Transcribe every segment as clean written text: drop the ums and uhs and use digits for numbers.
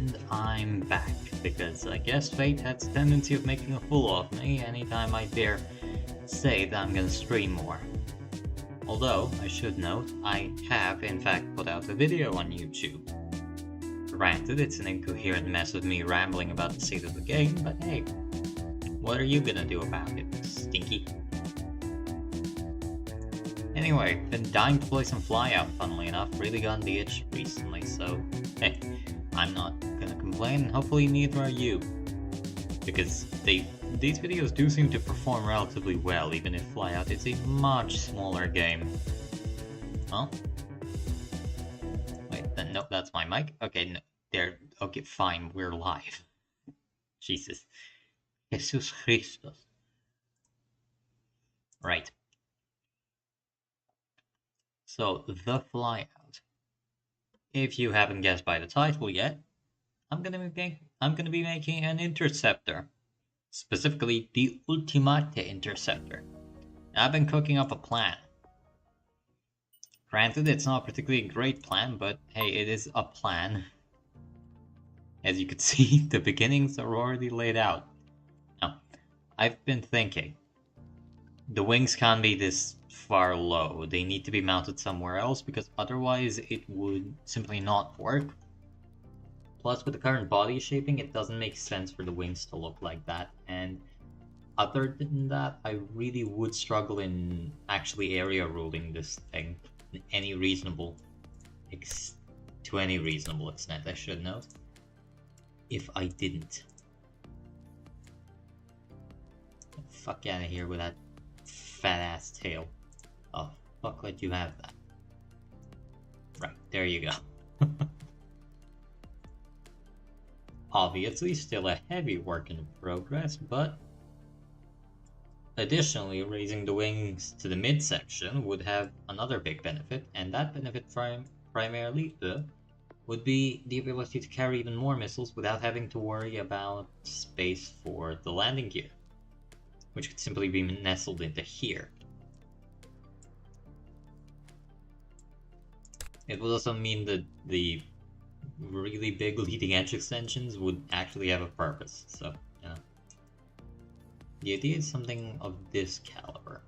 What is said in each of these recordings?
And I'm back, because I guess fate has a tendency of making a fool of me anytime I dare say that I'm gonna stream more. Although, I should note, I have in fact put out a video on YouTube. Granted, it's an incoherent mess of me rambling about the state of the game, but hey, what are you gonna do about it, Stinky? Anyway, been dying to play some Flyout, funnily enough, really got the itch recently, so hey, I'm not gonna complain, and hopefully neither are you. Because these videos do seem to perform relatively well, even if Flyout is a much smaller game. Huh? Wait, no, that's my mic? Okay, no, there, okay, fine, we're live. Jesus. Jesus Christus. Right. So, the Flyout. If you haven't guessed by the title yet, I'm gonna be making an Interceptor. Specifically, the Ultimate Interceptor. I've been cooking up a plan. Granted, it's not a particularly great plan, but hey, it is a plan. As you can see, the beginnings are already laid out. Now, I've been thinking. The wings can't be this far low. They need to be mounted somewhere else, because otherwise it would simply not work. Plus, with the current body shaping, it doesn't make sense for the wings to look like that, and other than that, I really would struggle in actually area ruling this thing to any reasonable extent, I should note, if I didn't. Fuck out of here with that fat ass tail. Oh, fuck, let you have that. Right, there you go. Obviously, still a heavy work in progress, but additionally, raising the wings to the midsection would have another big benefit, and that benefit primarily would be the ability to carry even more missiles without having to worry about space for the landing gear, which could simply be nestled into here. It would also mean that the really big leading edge extensions would actually have a purpose, so, you know. The idea is something of this caliber.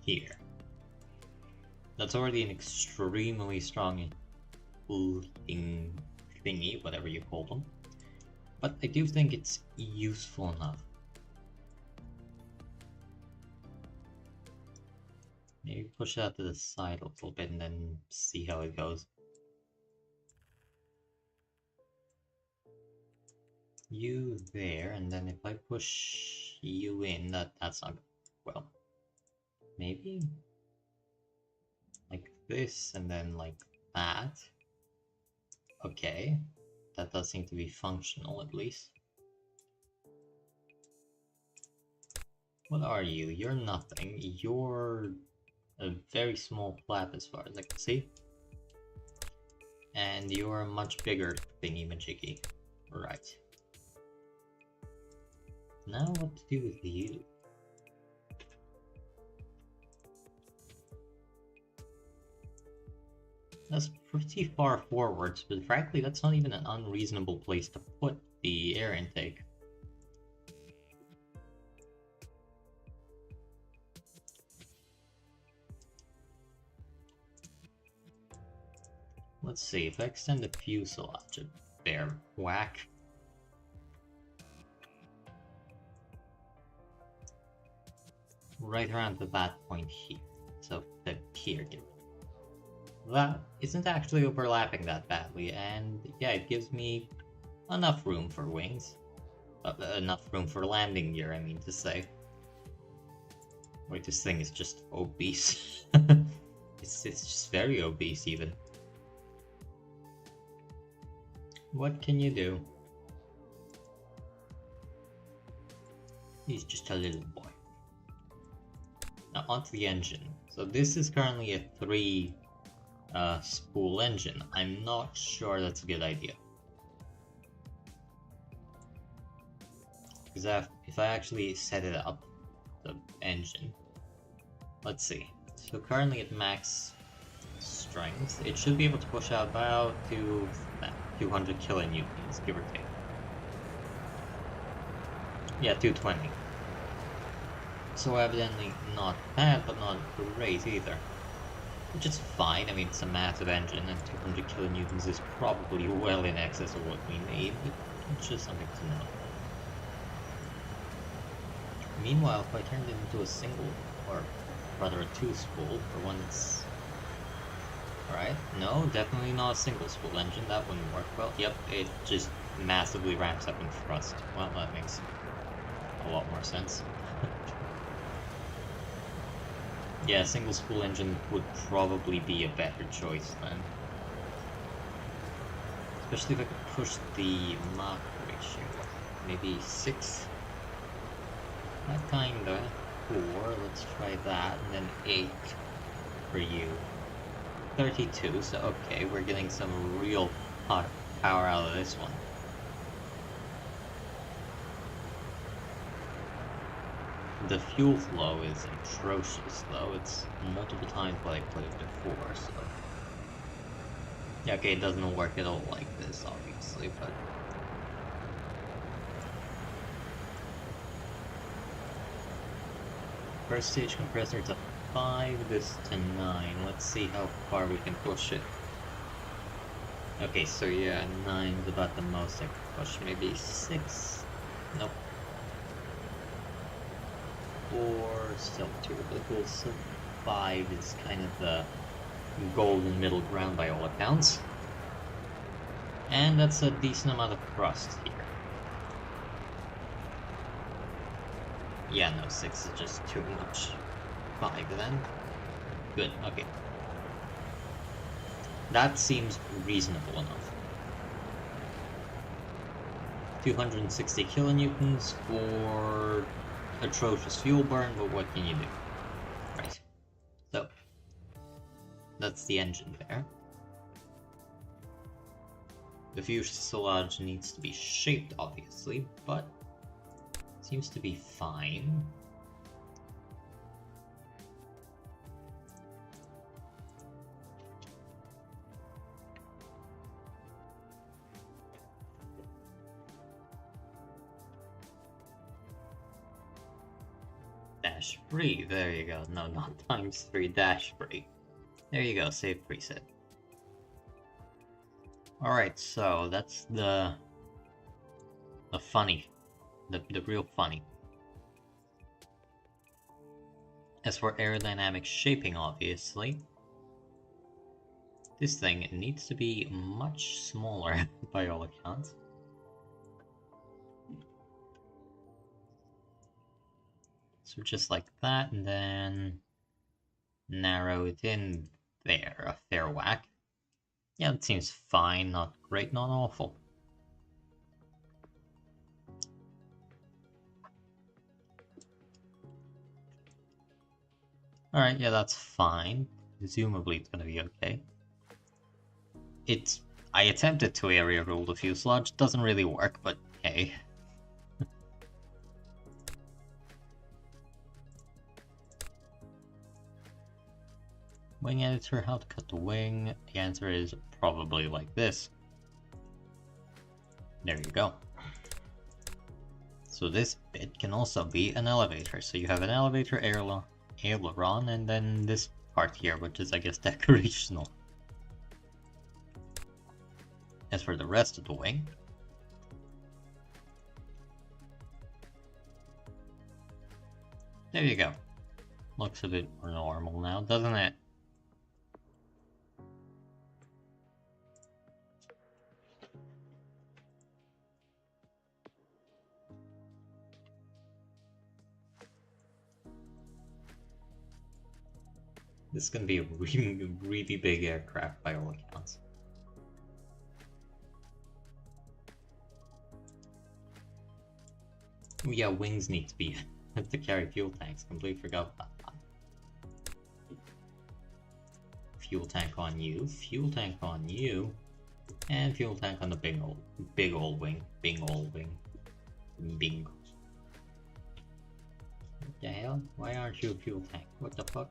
Here. That's already an extremely strong leading thingy, whatever you call them. But I do think it's useful enough. Maybe push that to the side a little bit and then see how it goes. You there, and then if I push you in, that's not good. Well, maybe like this and then like that. Okay, that does seem to be functional at least. What are you? You're nothing. You're a very small flap as far as I can see. And you're a much bigger thingy-majiggy. Right. Now what to do with you? That's pretty far forwards, but frankly that's not even an unreasonable place to put the air intake. Let's see, if I extend the fuselage, there, whack. Right around to that point here. So, here. That isn't actually overlapping that badly, and yeah, it gives me enough room for wings. Enough room for landing gear, I mean to say. Wait, this thing is just obese. It's just very obese, even. What can you do? He's just a little boy. Now onto the engine. So this is currently a 3 spool engine. I'm not sure that's a good idea. Because if I actually set it up, the engine, let's see. So currently at max strength, it should be able to push out about 200 kilonewtons, give or take. Yeah, 220. So evidently not bad, but not great either. Which is fine, I mean it's a massive engine and 200 kilonewtons is probably well in excess of what we need, but it's just something to know. Meanwhile, if I turned it into a single, or rather a two-spool, for one that's... Alright, no, definitely not a single-spool engine, that wouldn't work well. Yep, it just massively ramps up in thrust. Well, that makes a lot more sense. Yeah, single-spool engine would probably be a better choice then. Especially if I could push the Mach ratio. Maybe 6? That kinda. 4, let's try that, and then 8 for you. 32, so okay, we're getting some real power out of this one. The fuel flow is atrocious, though. It's multiple times what I put it before, so... Yeah, okay, it doesn't work at all like this, obviously, but... First stage compressor to 5, this to 9. Let's see how far we can push it. Okay, so yeah, 9 is about the most I can push. Maybe 6? Nope. 4, still too little, so 5 is kind of the golden middle ground by all accounts. And that's a decent amount of thrust here. Yeah, no, 6 is just too much. 5 then. Good, okay. That seems reasonable enough. 260 kilonewtons for atrocious fuel burn, but what can you do? Right. So, that's the engine there. The fuselage needs to be shaped, obviously, but seems to be fine. Dash free, there you go. No, not ×3, dash free. There you go, save preset. Alright, so that's the funny. The real funny. As for aerodynamic shaping, obviously, this thing needs to be much smaller by all accounts. So just like that, and then narrow it in there, a fair whack. Yeah, it seems fine, not great, not awful. Alright, yeah, that's fine. Presumably it's gonna be okay. I attempted to area rule the fuselage, doesn't really work, but hey. Wing editor, how to cut the wing? The answer is probably like this. There you go. So this bit can also be an elevator. So you have an elevator, aileron, and then this part here, which is, I guess, decorational. As for the rest of the wing, there you go. Looks a bit more normal now, doesn't it? This is gonna be a really, really big aircraft by all accounts. Oh yeah, wings need to be to carry fuel tanks. Completely forgot about that. Fuel tank on you, fuel tank on you, and fuel tank on the big old wing. Bing old wing. Bing. What the hell? Why aren't you a fuel tank? What the fuck?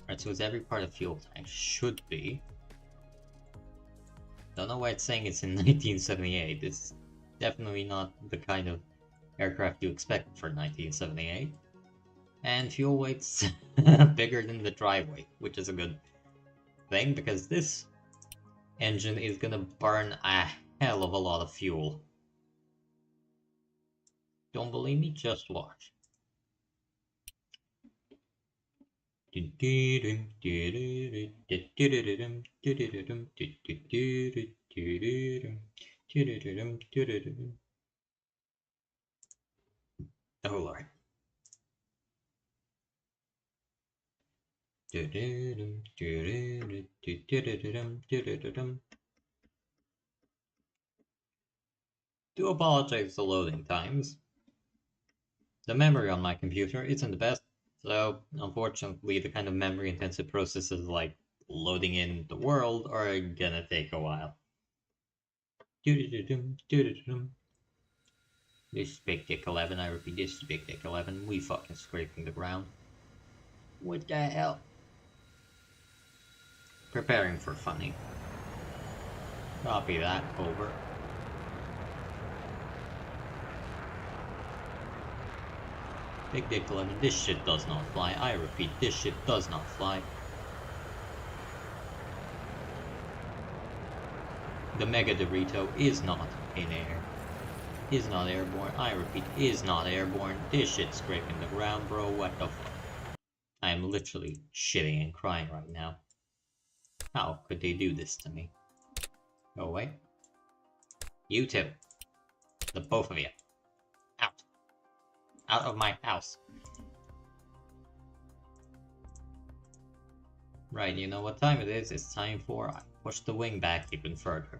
Alright, so it's every part of fuel tank. Should be. Don't know why it's saying it's in 1978. It's definitely not the kind of aircraft you expect for 1978. And fuel weight's bigger than the drive weight, which is a good thing because this engine is gonna burn a hell of a lot of fuel. Don't believe me? Just watch. Oh lord. Do apologize for loading times. The memory on my computer isn't the best, so unfortunately the kind of memory intensive processes like loading in the world are gonna take a while. This is Big Dick 11, I repeat, this is Big Dick 11, we fucking scraping the ground. What the hell? Preparing for funny. Copy that, over. Big Dick 11, this shit does not fly. I repeat, this shit does not fly. The Mega Dorito is not in air. Is not airborne. I repeat, is not airborne. This shit's scraping the ground, bro. What the fuck? I am literally shitting and crying right now. How could they do this to me? Go away. You two. The both of you. Out. Out of my house. Right, you know what time it is? It's time for I push the wing back even further.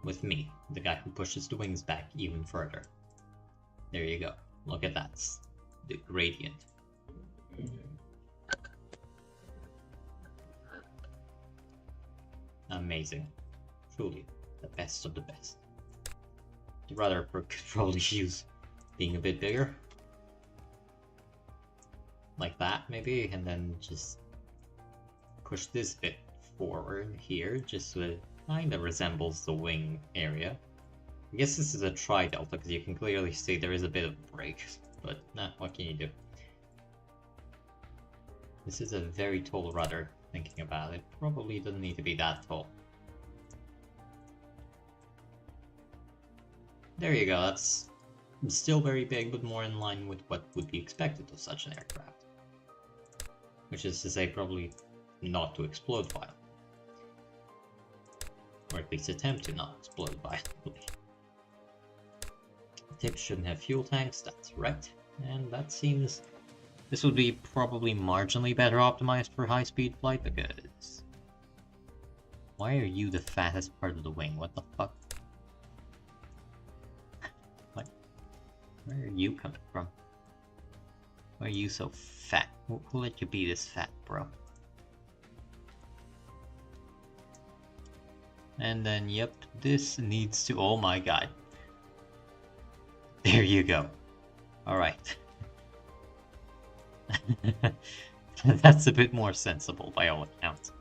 With me, the guy who pushes the wings back even further. There you go. Look at that. The gradient. Amazing. Truly, the best of the best. The rudder could probably use being a bit bigger. Like that, maybe, and then just push this bit forward here, just so it kind of resembles the wing area. I guess this is a tri-delta, because you can clearly see there is a bit of break, but nah, what can you do? This is a very tall rudder, thinking about it. Probably doesn't need to be that tall. There you go, that's still very big, but more in line with what would be expected of such an aircraft. Which is to say, probably not to explode violently. Or at least attempt to not explode violently. Tips shouldn't have fuel tanks, that's right. And that seems... This would be probably marginally better optimized for high-speed flight, because... Why are you the fattest part of the wing? What the fuck? What? Where are you coming from? Why are you so fat? Who let you be this fat, bro? And then, yep, this needs to... Oh my god. There you go. Alright. That's a bit more sensible by all accounts.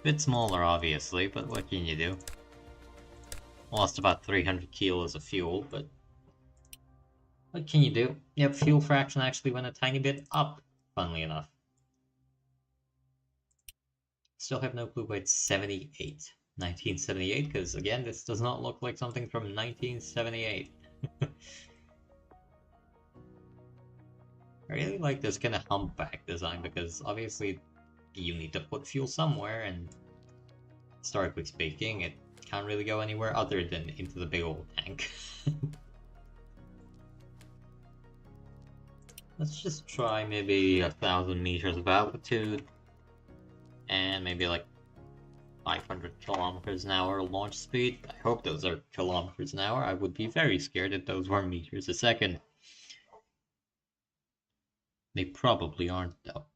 Bit smaller, obviously, but what can you do? Lost about 300 kilos of fuel, but... What can you do? Yep, fuel fraction actually went a tiny bit up, funnily enough. Still have no clue why it's 78. 1978, because again, this does not look like something from 1978. I really like this kind of humpback design, because obviously you need to put fuel somewhere, and historically speaking, it can't really go anywhere other than into the big old tank. Let's just try maybe 1,000 meters of altitude, and maybe like 500 kilometers an hour launch speed. I hope those are kilometers an hour. I would be very scared if those were meters a second. They probably aren't, though.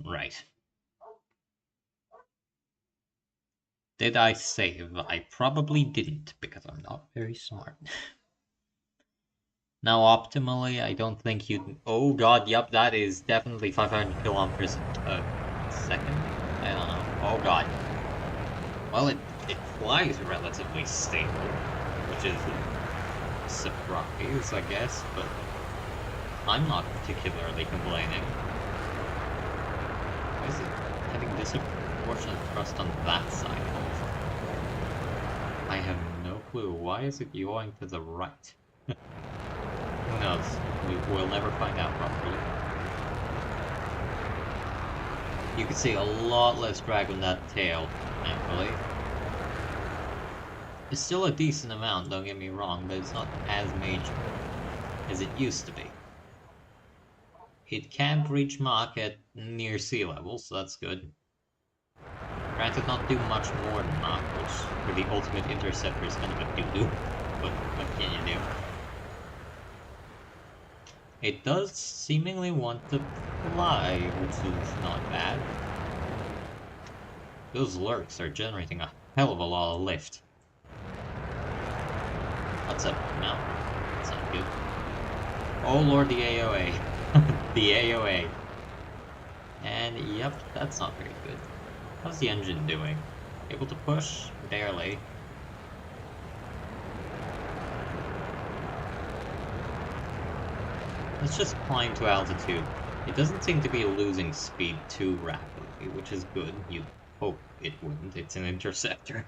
Right. Did I save? I probably didn't, because I'm not very smart. Now, optimally, I don't think you'd... Oh god, yep, that is definitely 500 kilometers a second? I don't know. Oh god. Well, it flies relatively stable, which is a surprise, I guess, but I'm not particularly complaining. Why is it having disproportionate thrust on that side also? I have no clue. Why is it going to the right? Who knows? We'll never find out properly. You can see a lot less drag on that tail, thankfully. It's still a decent amount, don't get me wrong, but it's not as major as it used to be. It can't reach Mach at near sea level, so that's good. Granted, not do much more than Mach, which for the ultimate interceptor is kind of a doo-doo, but what can you do? It does seemingly want to fly, which is not bad. Those lurks are generating a hell of a lot of lift. What's up now? That's not good. Oh lord, the AOA. The AOA. And yep, that's not very good. How's the engine doing? Able to push? Barely. Let's just climb to altitude. It doesn't seem to be losing speed too rapidly, which is good. You'd hope it wouldn't. It's an interceptor.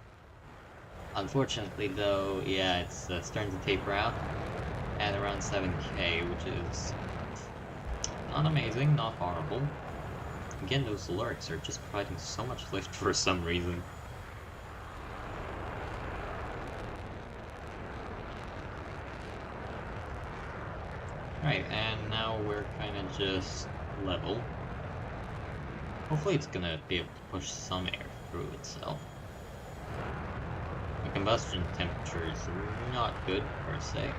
Unfortunately, though, yeah, it's starting to taper out at around 7k, which is not amazing, not horrible. Again, those lurks are just providing so much lift for some reason. Right, and now we're kind of just level. Hopefully it's gonna be able to push some air through itself. The combustion temperature is not good, per se.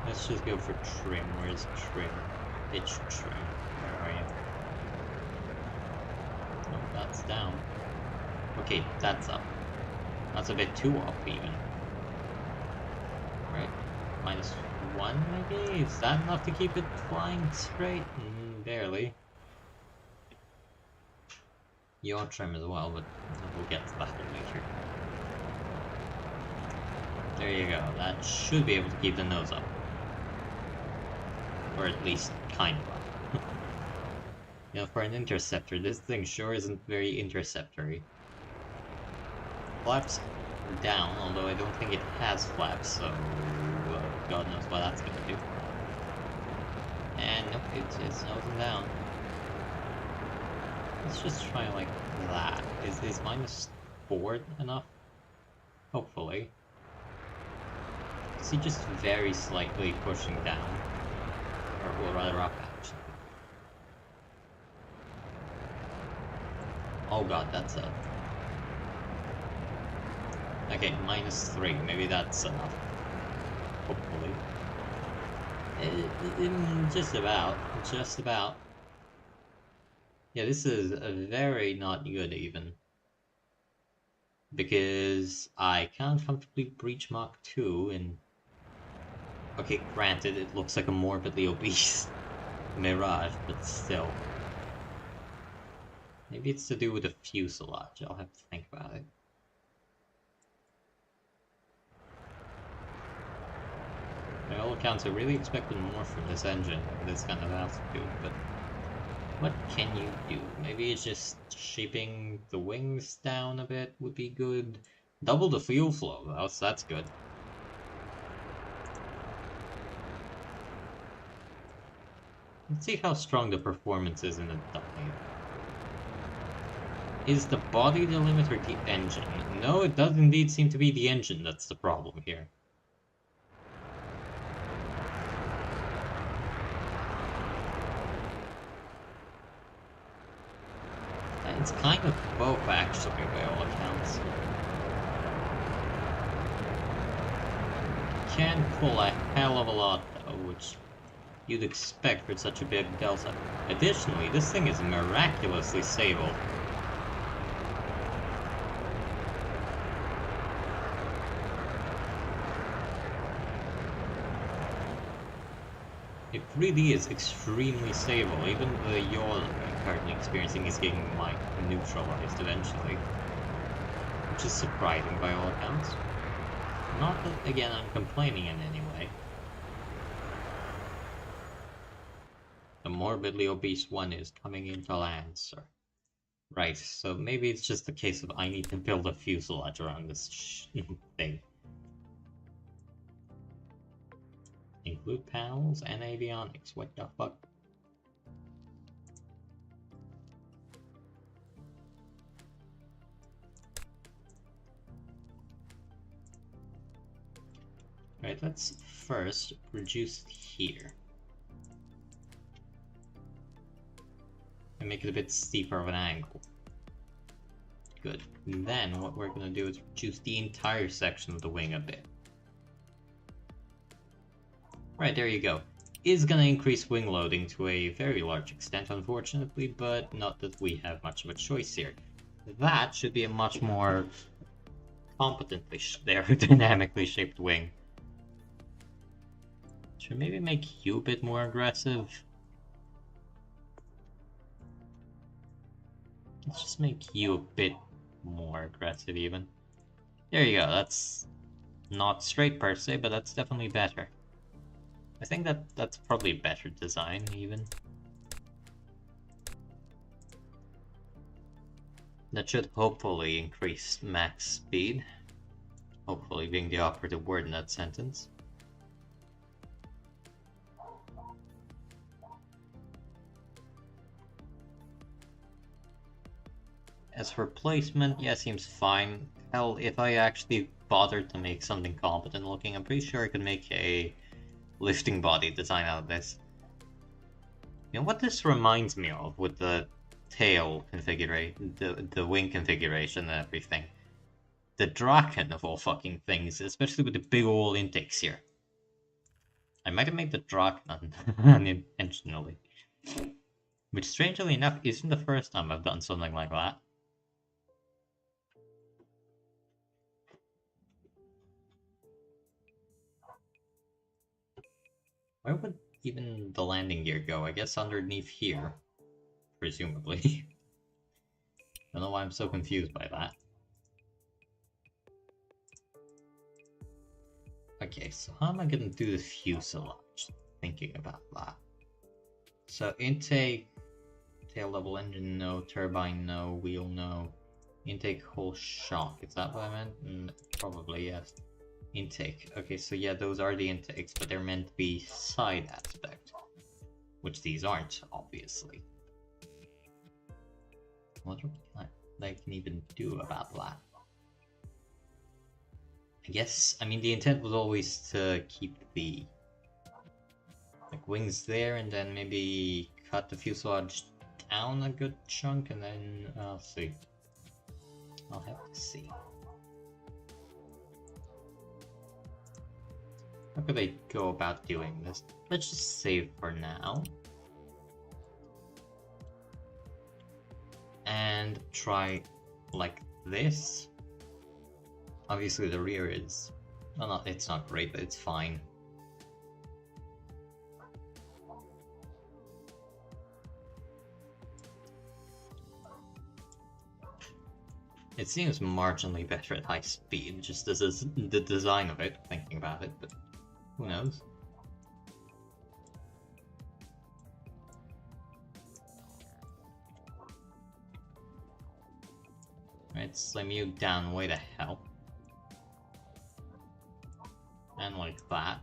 Let's just go for trim. Where's trim? Pitch trim. Where are you? Oh, that's down. Okay, that's up. That's a bit too up, even. Right. -1, maybe? Is that enough to keep it flying straight? Barely. Yaw trim as well, but we'll get to that later. There you go. That should be able to keep the nose up. Or at least kind of up. You know, for an interceptor, this thing sure isn't very interceptory. Flaps down, although I don't think it has flaps, so God knows what that's gonna do. And nope, it's nosing down. Let's just try like that. Is -4 enough? Hopefully. Is he just very slightly pushing down? Or well, rather up, actually. Oh god, that's a... Okay, -3. Maybe that's enough. Hopefully. Just about. Just about. Yeah, this is very not good, even. Because I can't comfortably breach Mach 2 and... Okay, granted, it looks like a morbidly obese Mirage, but still. Maybe it's to do with the fuselage. I'll have to think about it. By all accounts, I really expected more from this engine at this kind of altitude, but what can you do? Maybe it's just shaping the wings down a bit would be good. Double the fuel flow, though, so that's good. Let's see how strong the performance is in a dive. Is the body the limit or the engine? No, it does indeed seem to be the engine that's the problem here. It's kind of both, actually, by all accounts. Can pull a hell of a lot, though, which you'd expect for such a big delta. Additionally, this thing is miraculously stable. really is extremely stable. Even the yaw I'm currently experiencing is getting like neutralized eventually, which is surprising by all accounts. Not that, again, I'm complaining in any way. The morbidly obese one is coming into land, sir. Right, so maybe it's just a case of I need to build a fuselage around this thing. Include panels and avionics, what the fuck? Right, let's first reduce here. And make it a bit steeper of an angle. Good. And then what we're gonna do is reduce the entire section of the wing a bit. Right, there you go. Is gonna increase wing loading to a very large extent, unfortunately, but not that we have much of a choice here. That should be a much more competently aerodynamically shaped wing. Should maybe make you a bit more aggressive. Let's just make you a bit more aggressive even. There you go, that's not straight per se, but that's definitely better. I think that's probably a better design even. That should hopefully increase max speed. Hopefully being the operative word in that sentence. As for placement, yeah, seems fine. Hell, if I actually bothered to make something competent looking, I'm pretty sure I could make a lifting body design out of this. You know what this reminds me of with the tail configuration, the wing configuration and everything? The Draken of all fucking things, especially with the big old intakes here. I might have made the Draken unintentionally. Which, strangely enough, isn't the first time I've done something like that. Where would even the landing gear go? I guess underneath here. Presumably. Don't know why I'm so confused by that. Okay, so how am I gonna do the fuselage? Thinking about that. So intake, tail level engine no, turbine no, wheel no, intake whole shock. Is that what I meant? Probably yes. Intake. Okay, so yeah, those are the intakes, but they're meant to be side aspect, which these aren't, obviously. What can I can even do about that? I guess, I mean, the intent was always to keep the wings there, and then maybe cut the fuselage down a good chunk, and then I'll see. I'll have to see. How could I go about doing this? Let's just save for now. And try like this. Obviously the rear is... well, not, it's not great, but it's fine. It seems marginally better at high speed, just as is the design of it, thinking about it, but who knows? Right, slim you down way the hell. And like that.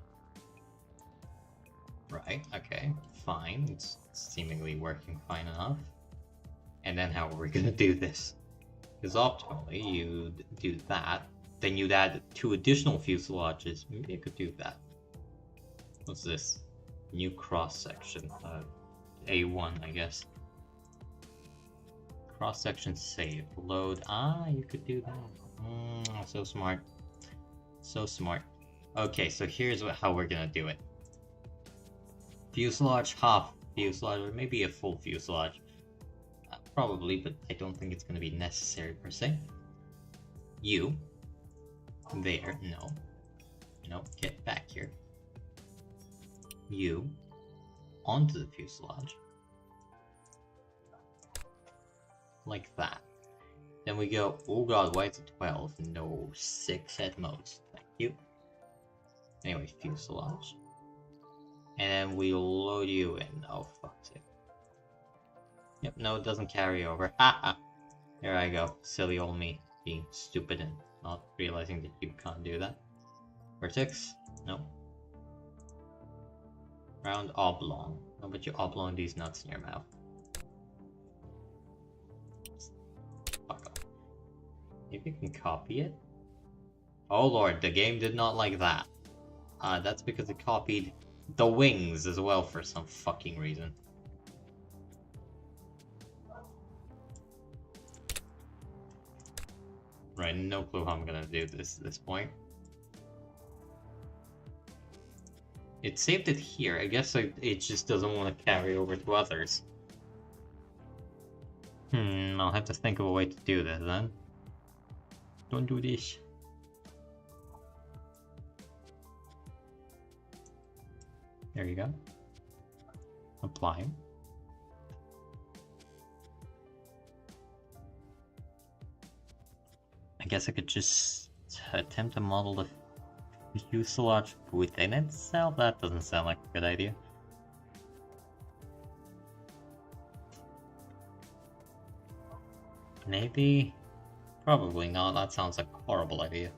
Right, okay, fine. It's seemingly working fine enough. And then how are we gonna do this? Because optimally, you'd do that, then you'd add 2 additional fuselages. Maybe I could do that. What's this? New cross-section. A1, I guess. Cross-section save. Load. Ah, you could do that. So smart. So smart. Okay, so here's how we're gonna do it. Fuselage, half fuselage, or maybe a full fuselage. Probably, but I don't think it's going to be necessary per se. You. There. No. No, get back here. You. onto the fuselage. Like that. Then we go, oh god, why is it 12? No, 6 at most. Thank you. Anyway, fuselage. And then we load you in. Oh, fuck's sake. Yep, no, it doesn't carry over. Haha! There I go. Silly old me. Being stupid and not realizing that you can't do that. Vertex? Nope. Round oblong. No, but you oblong these nuts in your mouth. Fuck off. Maybe you can copy it? Oh lord, the game did not like that. That's because it copied the wings as well for some fucking reason. Right, no clue how I'm gonna do this at this point. It saved it here. I guess it just doesn't want to carry over to others. I'll have to think of a way to do this then. Don't do this. There you go. Apply. I guess I could just attempt to model the fuselage within itself. That doesn't sound like a good idea. Maybe? Probably not. That sounds like a horrible idea.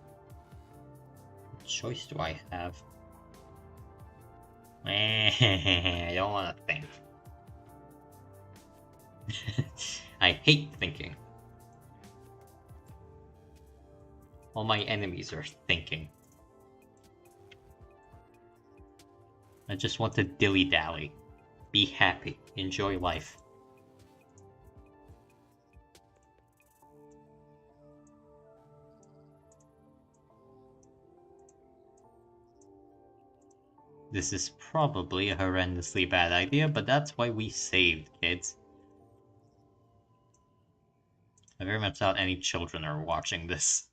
What choice do I have? I don't want to think. I hate thinking. All my enemies are thinking. I just want to dilly-dally. Be happy. Enjoy life. This is probably a horrendously bad idea, but that's why we saved, kids. I very much doubt any children are watching this.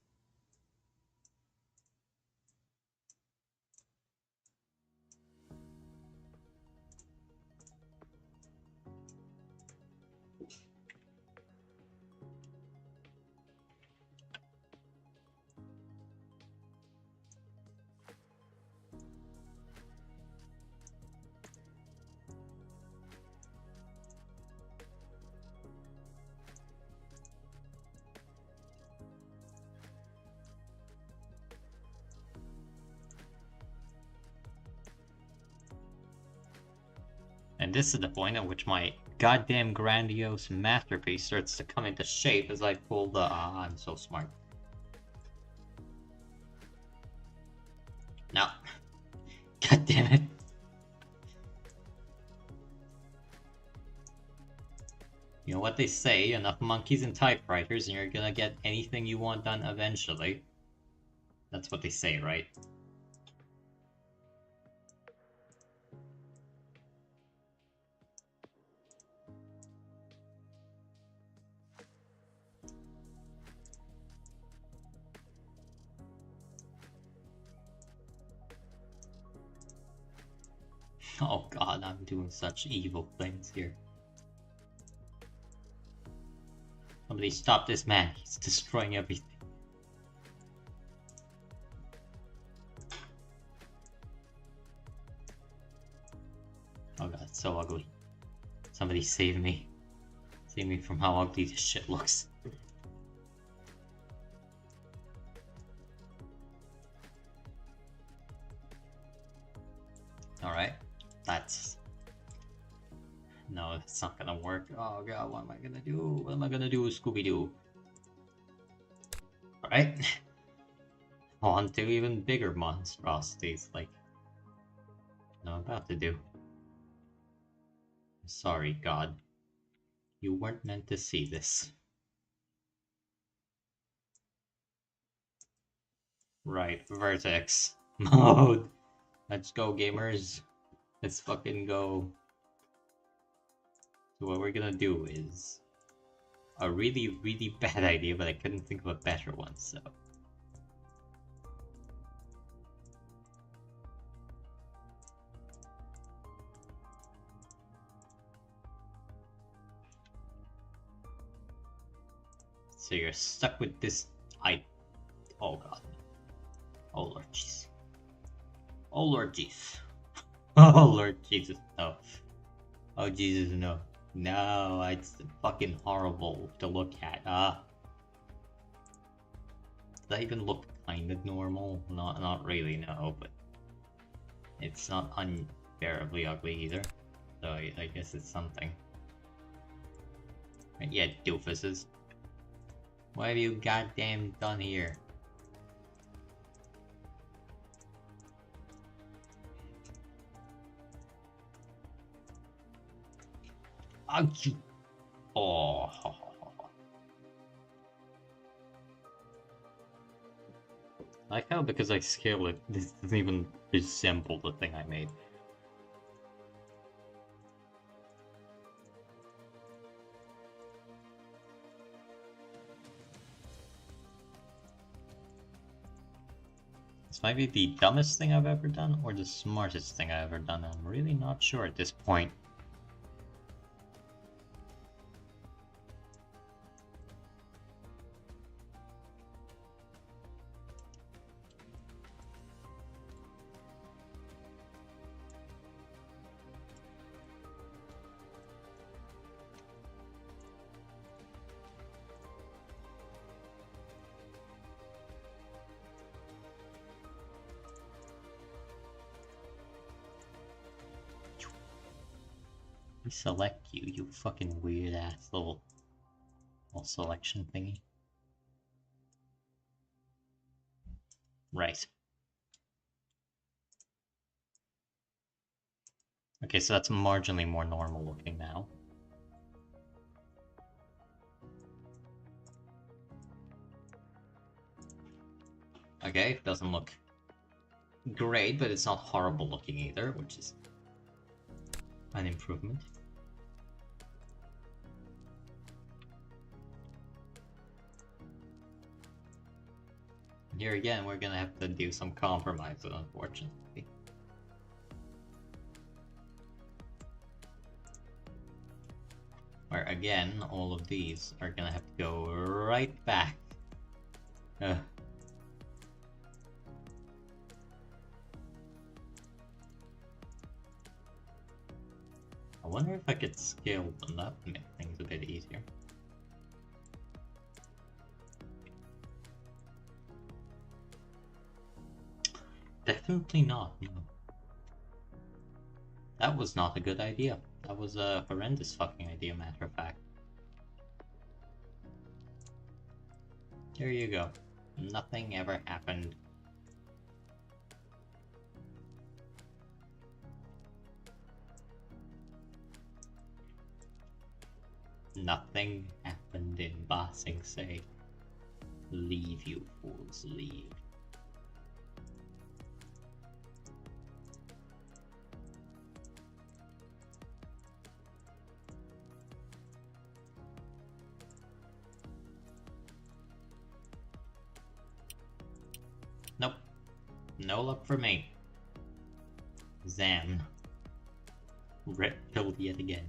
And this is the point at which my goddamn grandiose masterpiece starts to come into shape as I pull the I'm so smart. No. God damn it. You know what they say, enough monkeys and typewriters and you're gonna get anything you want done eventually. That's what they say, right? Oh god, I'm doing such evil things here. Somebody stop this man, he's destroying everything. Oh god, it's so ugly. Somebody save me. Save me from how ugly this shit looks. Alright, that's... No, it's not gonna work. Oh god, what am I gonna do? What am I gonna do, Scooby-Doo? Alright. On to even bigger monstrosities, like... I'm about to do. Sorry, God. You weren't meant to see this. Right, Vertex mode. Let's go, gamers. Let's fucking go. So what we're gonna do is a really, really bad idea, but I couldn't think of a better one, so. So you're stuck with this. Oh god. Oh lord jeez. Oh lord jeez. Oh lord Jesus, no. Oh Jesus, no. No, it's fucking horrible to look at. Does that even look kind of normal? Not really, no, but it's not unbearably ugly either. So I guess it's something. Right, yeah, doofuses. What have you goddamn done here? Ouch! Oh. I like how because I scale it, this doesn't even resemble the thing I made. This might be the dumbest thing I've ever done, or the smartest thing I've ever done. I'm really not sure at this point. We select you, you fucking weird ass little selection thingy. Right. Okay, so that's marginally more normal looking now. Okay, doesn't look great, but it's not horrible looking either, which is an improvement. Here again, we're gonna have to do some compromises, unfortunately. Where again, all of these are gonna have to go right back. I wonder if I could scale them up and make things a bit easier. Definitely not, no. That was not a good idea. That was a horrendous fucking idea, matter of fact. There you go. Nothing ever happened. Nothing happened in Ba Sing Se. Leave, you fools, leave. Nope. No luck for me. Zam. Red pilled yet again.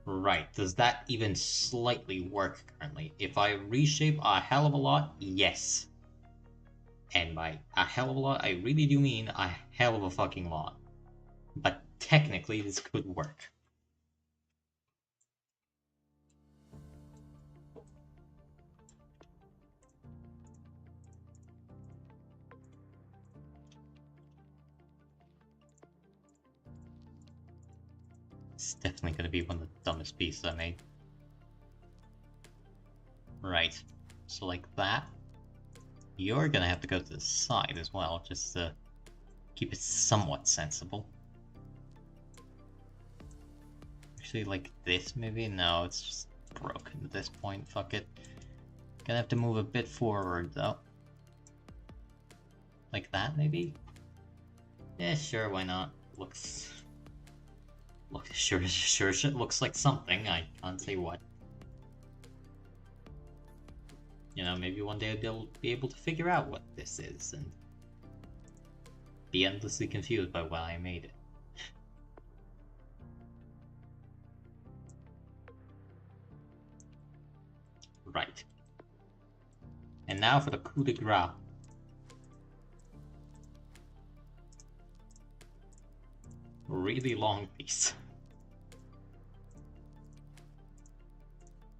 Right, does that even slightly work currently? If I reshape a hell of a lot, yes. And by a hell of a lot, I really do mean a hell of a fucking lot. But technically, this could work. It's definitely going to be one of the dumbest pieces I made. Right, so like that. You're going to have to go to the side as well, just to keep it somewhat sensible. Actually, like this maybe? No, it's just broken at this point, fuck it. Gonna have to move a bit forward though. Like that maybe? Yeah, sure, why not? Sure looks like something, I can't say what. You know, maybe one day they'll be able to figure out what this is and be endlessly confused by why I made it. Right. And now for the coup de grace. Really long piece.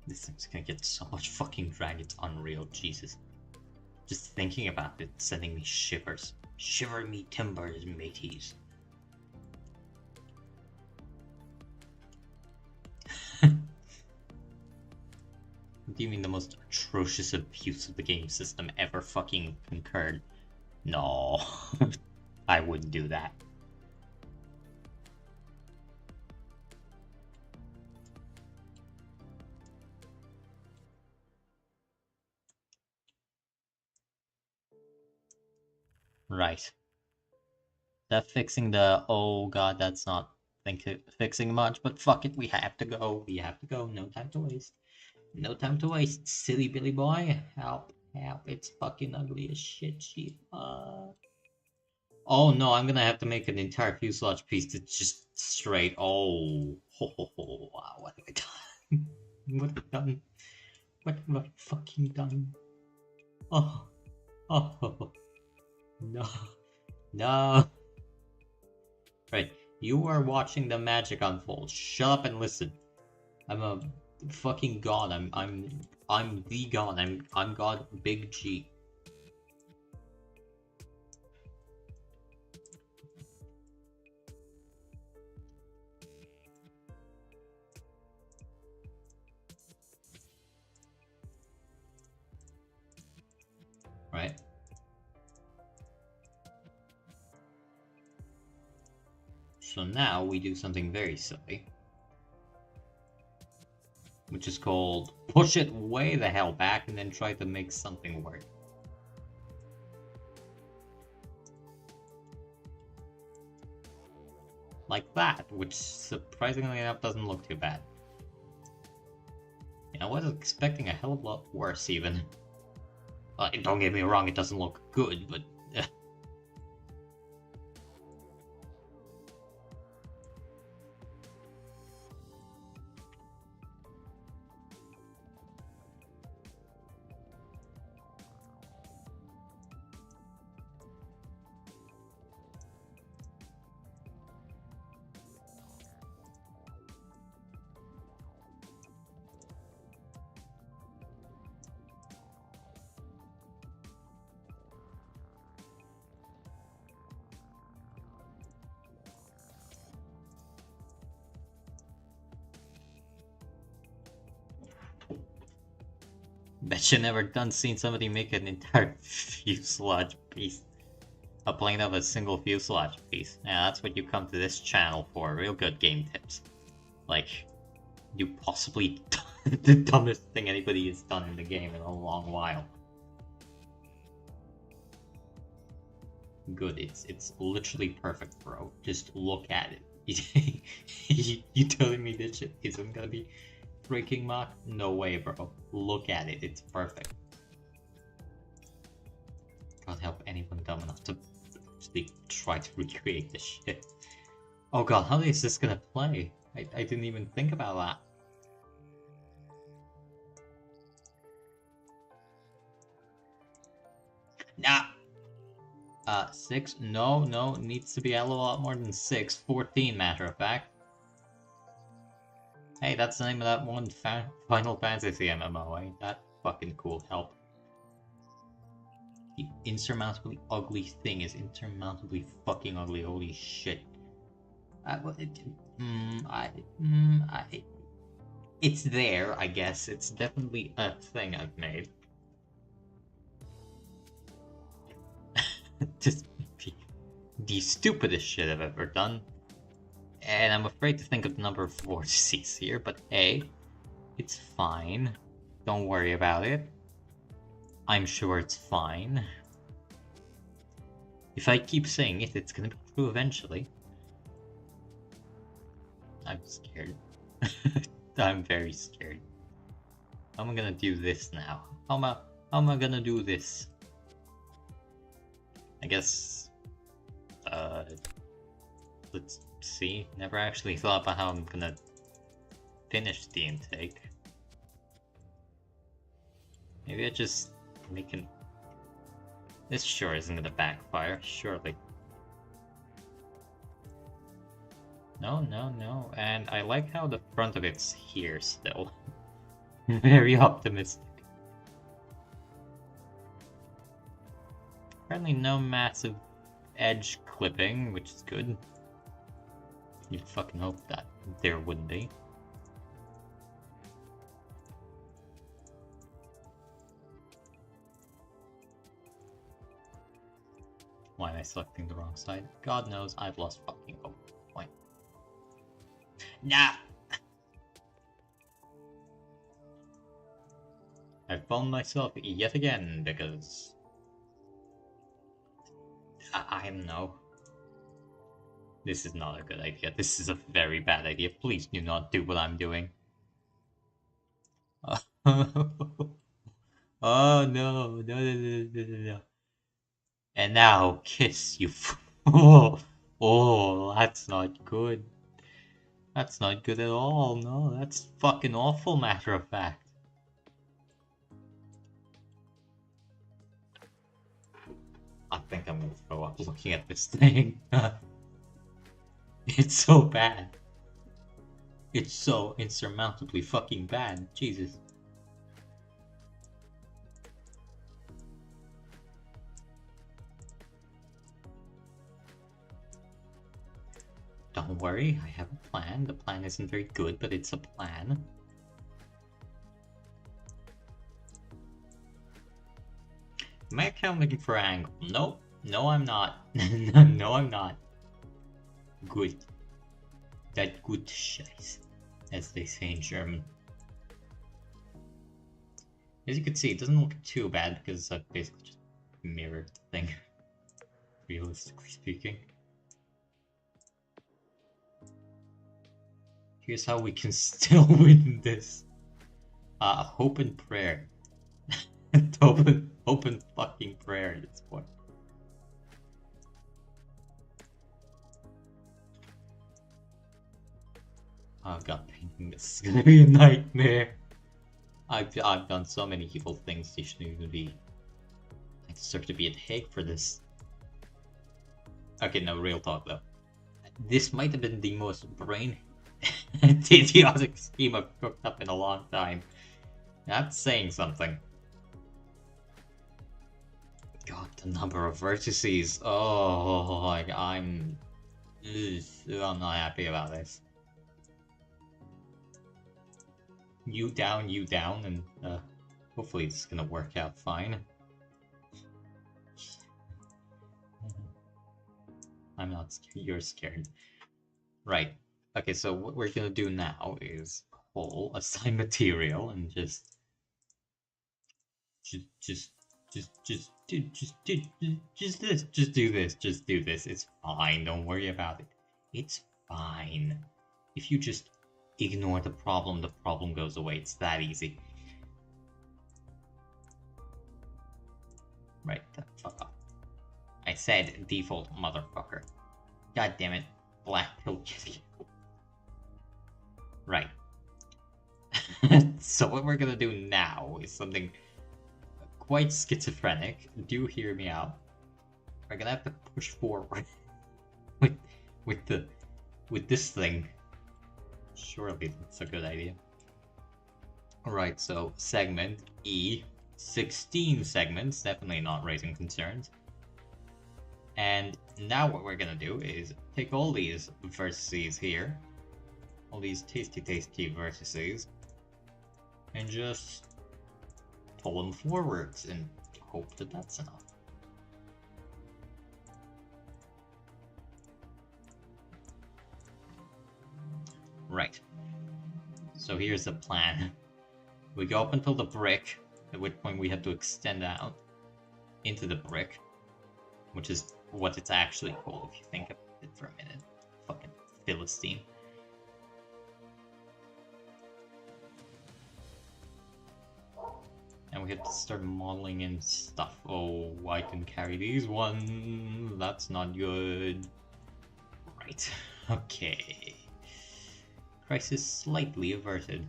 This thing's gonna get so much fucking drag, it's unreal, Jesus. Just thinking about it, sending me shivers. Shiver me timbers, mateys. What do you mean the most atrocious abuse of the game system ever fucking concurred? No, I wouldn't do that. Right. That fixing the, oh god, that's not fixing much, but fuck it, we have to go. We have to go. No time to waste. No time to waste, silly Billy boy. Help, help, it's fucking ugly as shit. Oh no, I'm gonna have to make an entire fuselage piece that's just straight. Oh, wow, what have I done? What have I done? What have I fucking done? Oh, oh, no, no. Right, you are watching the magic unfold. Shut up and listen. I'm a fucking god. I'm the god. I'm God Big G. Right? So now we do something very silly, which is called push it way the hell back and then try to make something work. Like that, which surprisingly enough doesn't look too bad. I was expecting a hell of a lot worse even. Don't get me wrong, it doesn't look good, but bet you never done seen somebody make an entire fuselage piece. A plane of a single fuselage piece. Yeah, that's what you come to this channel for. Real good game tips. Like, you possibly the dumbest thing anybody has done in the game in a long while. Good, it's literally perfect, bro. Just look at it. You telling me this shit isn't gonna be freaking mock? No way, bro. Look at it, it's perfect. Can't help anyone dumb enough to actually try to recreate this shit. Oh god, how is this gonna play? I didn't even think about that. Nah. 6? No, needs to be a lot more than 6. 14, matter of fact. Hey, that's the name of that one Final Fantasy MMO, ain't that fucking cool? Help. The insurmountably ugly thing is insurmountably fucking ugly, holy shit. It's there, I guess. It's definitely a thing I've made. Just the stupidest shit I've ever done. And I'm afraid to think of the number of vortices here, but hey, it's fine. Don't worry about it. I'm sure it's fine. If I keep saying it, it's gonna be true eventually. I'm scared. I'm very scared. How am I gonna do this now? How am I gonna do this? I guess, let's see. Never actually thought about how I'm gonna finish the intake. Maybe I just make an... This sure isn't gonna backfire, surely. No, no, no. And I like how the front of it's here still. Very optimistic. Apparently no massive edge clipping, which is good. You'd fucking hope that there would be. Why am I selecting the wrong side? God knows, I've lost fucking hope. Why? Nah! I've found myself yet again because... I don't know. This is not a good idea. This is a very bad idea. Please do not do what I'm doing. Oh no, no, no, no, no, no, no. And now, kiss, you fool. Oh, that's not good. That's not good at all. No, that's fucking awful, matter of fact. I think I'm gonna throw up looking at this thing. It's so bad. It's so insurmountably fucking bad. Jesus. Don't worry, I have a plan. The plan isn't very good, but it's a plan. Am I account looking for an angle? Nope. No, I'm not. No, I'm not. Good. That good scheiß, as they say in German. As you can see, it doesn't look too bad because I've basically just mirrored the thing. Realistically speaking. Here's how we can still win this. Hope and prayer. hope and fucking prayer at this point. Oh god, painting this is gonna be a nightmare. I've done so many evil things. They shouldn't even be. I deserve to be at Hague for this. Okay, no, real talk though. This might have been the most brain idiotic scheme I've cooked up in a long time. That's saying something. God, the number of vertices. Oh, I'm not happy about this. You down, and hopefully it's gonna work out fine. I'm not scared, you're scared. Right. Okay, so what we're gonna do now is pull assign material and just do this. It's fine, don't worry about it. It's fine. If you just ignore the problem goes away. It's that easy. Right, fuck off. I said default, motherfucker. God damn it. Black pill kitty. Right. So what we're gonna do now is something quite schizophrenic. Do hear me out. We're gonna have to push forward with this thing. Surely that's a good idea. Alright, so segment E, 16 segments, definitely not raising concerns. And now what we're gonna do is take all these vertices here, all these tasty vertices, and just pull them forwards and hope that that's enough. Right. So here's the plan. We go up until the brick, at which point we have to extend out into the brick, which is what it's actually called if you think about it for a minute. Fucking Philistine. And we have to start modeling in stuff. Oh, I can carry these ones. That's not good. Right. Okay. Crisis slightly averted.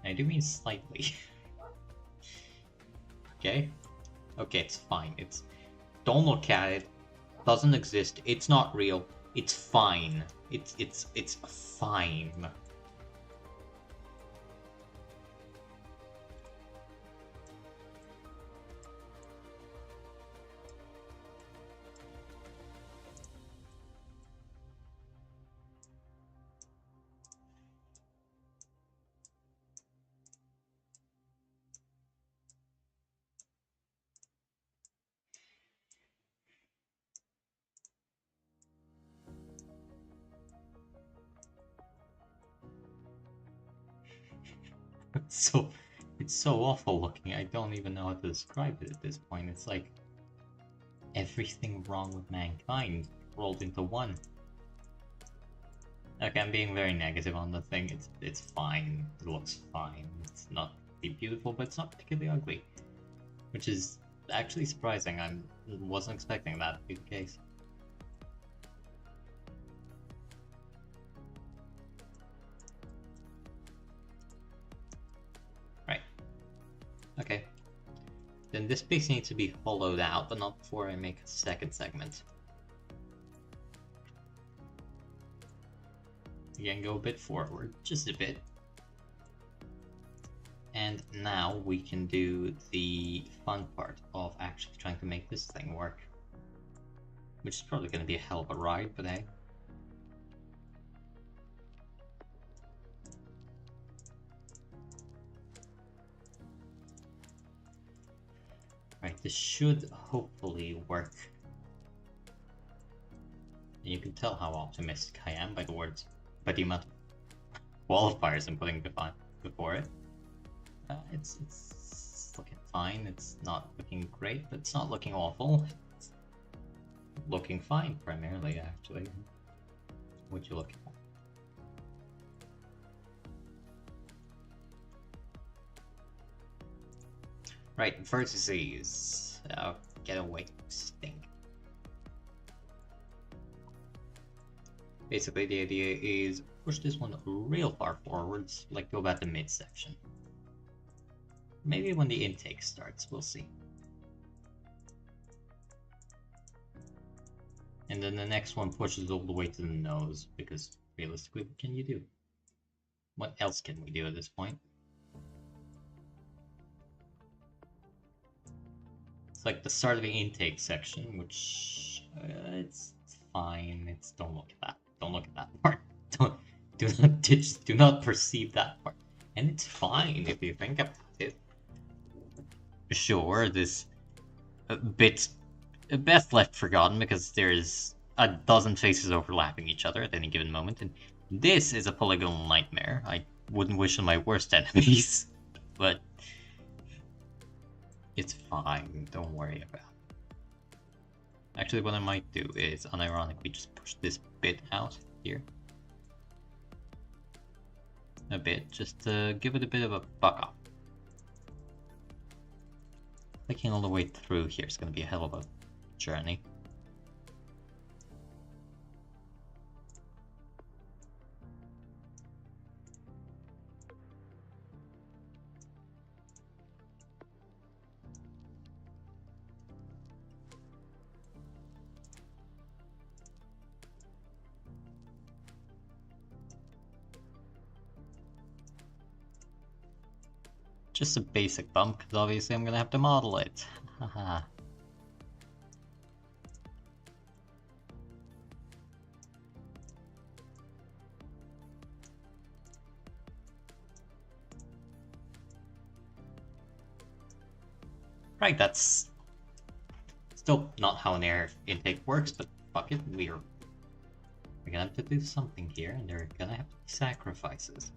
I do mean slightly. Okay? Okay, it's fine. It's... Don't look at it. Doesn't exist. It's not real. It's fine. It's fine. So it's so awful looking. I don't even know how to describe it at this point. It's like everything wrong with mankind rolled into one. Okay, I'm being very negative on the thing. It's fine. It looks fine. It's not beautiful, but it's not particularly ugly, which is actually surprising. I wasn't expecting that to be the case. Right. Okay. Then this piece needs to be hollowed out, but not before I make a second segment. Again, go a bit forward, just a bit. And now we can do the fun part of actually trying to make this thing work. Which is probably going to be a hell of a ride, but hey. Right, this should hopefully work. And you can tell how optimistic I am by the amount of qualifiers I'm putting before it. It's looking fine. It's not looking great, but it's not looking awful. It's looking fine, primarily, actually. What you looking for? Right, vertices. Get away, stink. Basically, the idea is push this one real far forwards, like go about the midsection. Maybe when the intake starts, we'll see. And then the next one pushes all the way to the nose, because realistically, what can you do? What else can we do at this point? It's like the start of the intake section, which it's fine. It's don't look at that. Don't look at that part. Do not perceive that part. And it's fine if you think about it. Sure, this bit best left forgotten because there's a dozen faces overlapping each other at any given moment, and this is a polygonal nightmare. I wouldn't wish on my worst enemies, but it's fine. Don't worry about it. Actually, what I might do is unironically just push this bit out here a bit, just to give it a bit of a buck up. Clicking all the way through here is going to be a hell of a journey. Just a basic bump, because obviously I'm going to have to model it. Haha. Right, that's still not how an air intake works, but fuck it, we're gonna have to do something here, and there are gonna have to be sacrifices.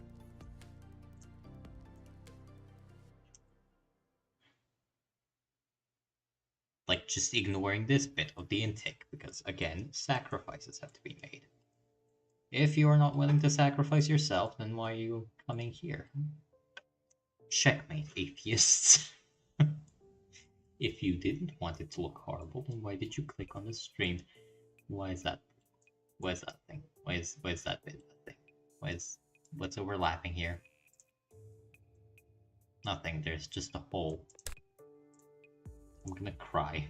Like just ignoring this bit of the intake, because again, sacrifices have to be made. If you are not willing to sacrifice yourself, then why are you coming here? Checkmate, atheists. If you didn't want it to look horrible, then why did you click on the stream? Why is that? Where's that thing? Where's that bit of the thing? What's overlapping here? Nothing, there's just a hole. I'm gonna cry.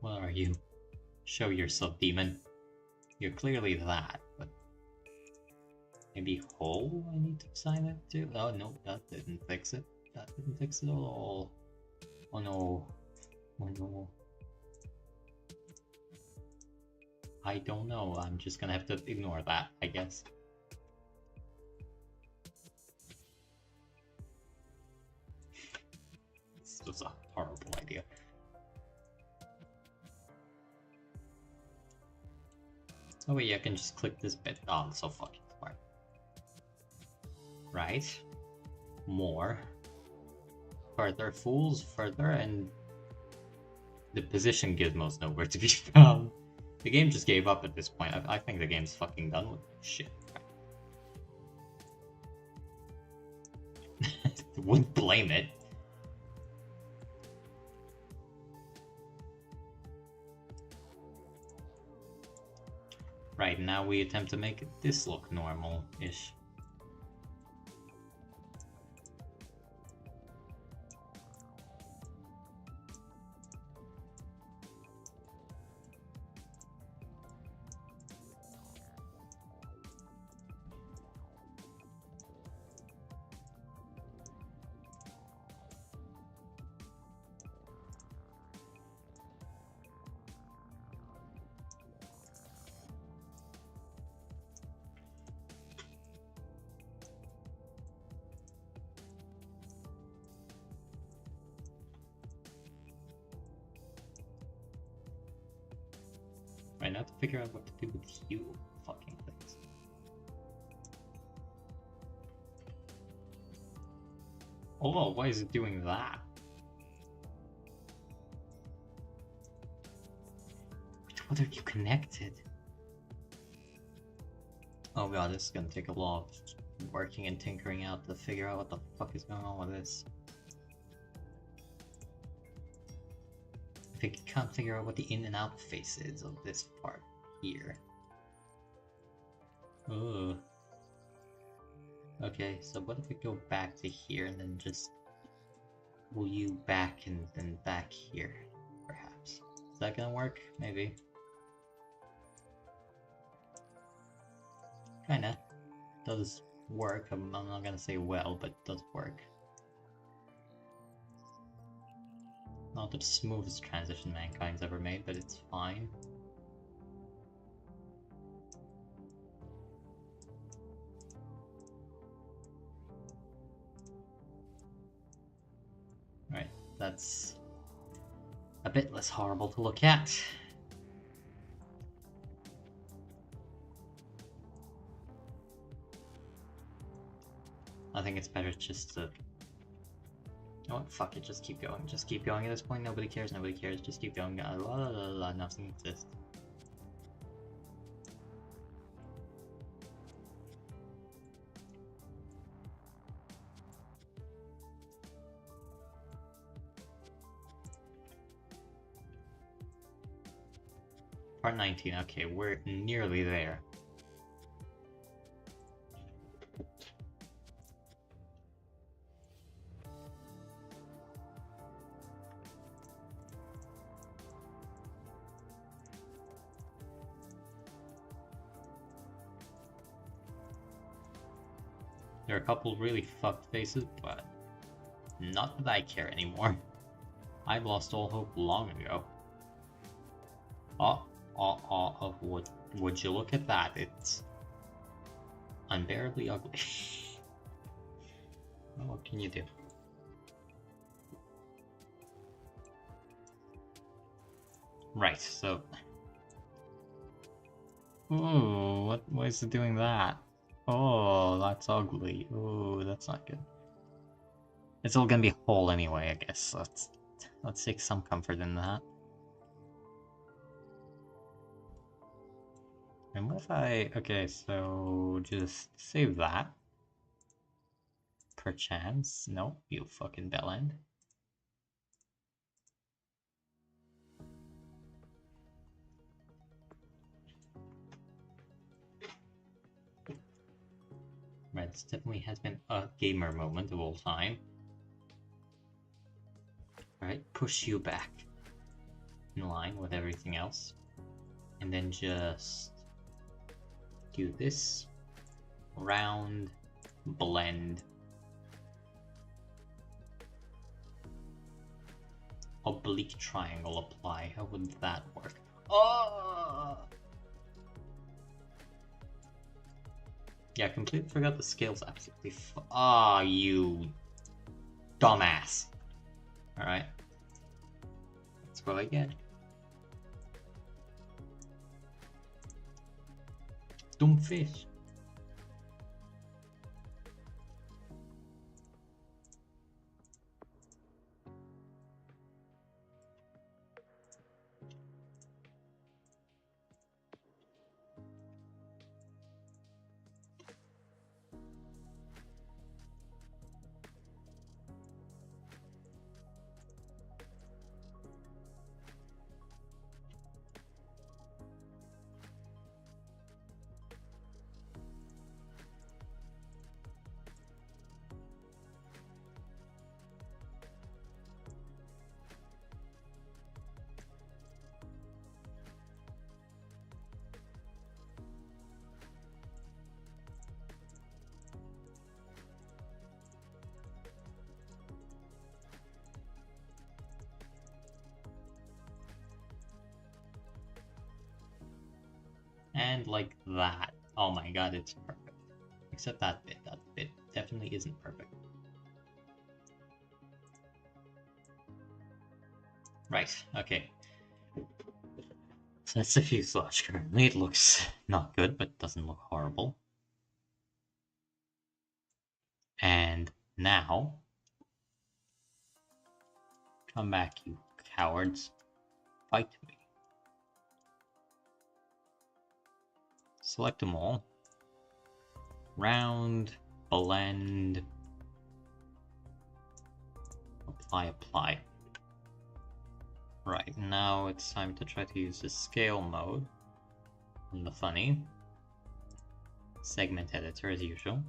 What are you? Show yourself, demon. You're clearly that, but maybe hole I need to sign it to? Oh no, that didn't fix it. That didn't fix it at all. Oh no. Oh no. I don't know. I'm just gonna have to ignore that, I guess. This was a horrible idea. Oh wait, I can just click this bit. Oh, that's so fucking smart. Right. More. Further. Fools. Further. And the position gizmo's nowhere to be found. The game just gave up at this point. I think the game's fucking done with shit. Wouldn't blame it. Right, now we attempt to make this look normal-ish. Right, now to figure out what to do with you fucking things. Oh, why is it doing that? What are you connected? Oh god, this is gonna take a lot of working and tinkering out to figure out what the fuck is going on with this. I can't figure out what the in and out face is of this part here. Ugh. Okay, so what if we go back to here and then just pull you back and then back here, perhaps? Is that gonna work? Maybe. Kinda. Does work. I'm not gonna say well, but it does work. Not the smoothest transition mankind's ever made, but it's fine. Right, that's a bit less horrible to look at. I think it's better just to... Oh, fuck it, just keep going. Just keep going at this point. Nobody cares, nobody cares. Just keep going. La la la la, nothing exists. Part 19, okay, we're nearly there. There are a couple really fucked faces, but not that I care anymore. I've lost all hope long ago. Would you look at that? It's unbearably ugly. Well, what can you do? Right, so... Ooh, why is it doing that? Oh, that's ugly. Ooh, that's not good. It's all gonna be whole anyway, I guess. Let's take some comfort in that. And what if I... Okay, so just save that. Perchance. No, you fucking bellend. Right, this definitely has been a gamer moment of all time. Alright, push you back in line with everything else. And then just do this. Round, blend. Oblique triangle apply. How would that work? Oh! Yeah, I completely forgot the scale's absolutely you dumbass. Alright. That's what I get. Dumb fish. And like that. Oh my god, it's perfect. Except that bit. That bit definitely isn't perfect. Right, okay. So that's the fuselage currently. It looks not good, but doesn't look horrible. And now... come back, you cowards. Fight me. Select them all. Round, blend, apply. Right, now it's time to try to use the scale mode on the funny. Segment editor as usual.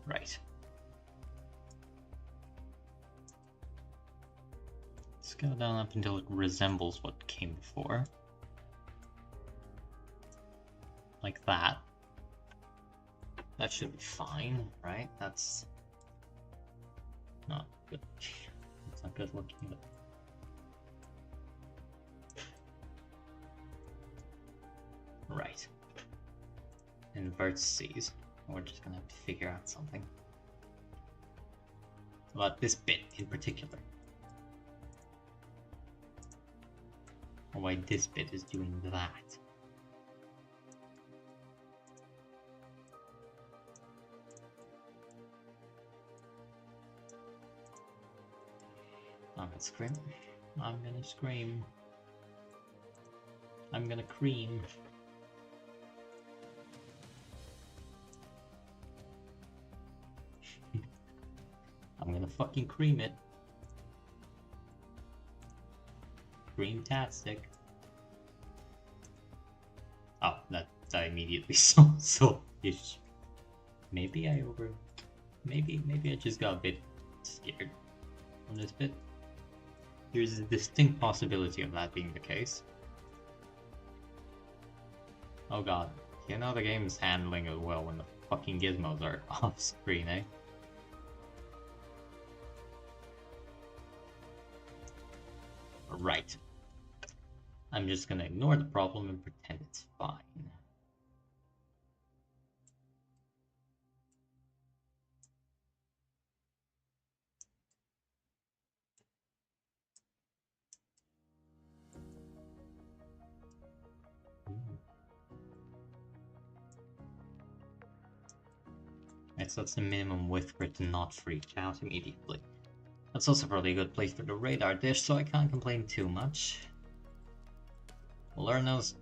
Right. Scale down up until it resembles what came before. Like that. That should be fine, right? That's not good. It's not good looking. But... right. And vertices. We're just gonna have to figure out something about this bit in particular. Or why this bit is doing that. I'm gonna scream. I'm gonna scream. I'm gonna cream. I'm gonna fucking cream it. Cream-tastic. Oh, that I immediately saw. So ish. Maybe I I just got a bit scared on this bit. There's a distinct possibility of that being the case. Oh god, you know the game's handling it well when the fucking gizmos are off screen, eh? Right. I'm just gonna ignore the problem and pretend it's fine. Right, so that's the minimum width for it to not freak out immediately. That's also probably a good place for the radar dish, so I can't complain too much. Lord knows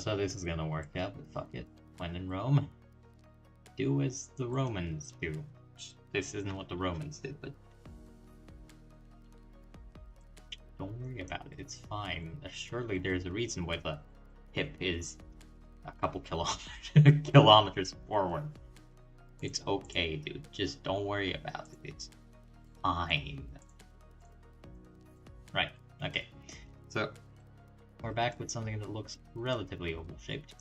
how this is gonna work out, but fuck it. When in Rome, do as the Romans do. This isn't what the Romans did, but don't worry about it, it's fine. Surely there's a reason why the hip is a couple kilometers forward. It's okay, dude. Just don't worry about it. It's fine. Right, okay. So, we're back with something that looks relatively oval-shaped.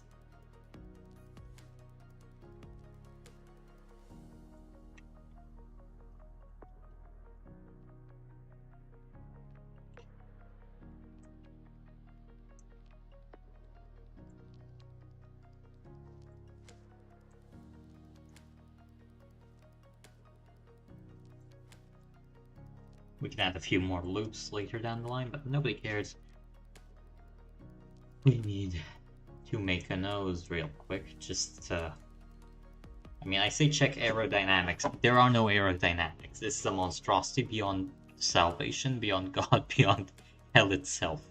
We can add a few more loops later down the line, but nobody cares. We need to make a nose real quick, just to... I mean, I say check aerodynamics. There are no aerodynamics. This is a monstrosity beyond salvation, beyond God, beyond hell itself.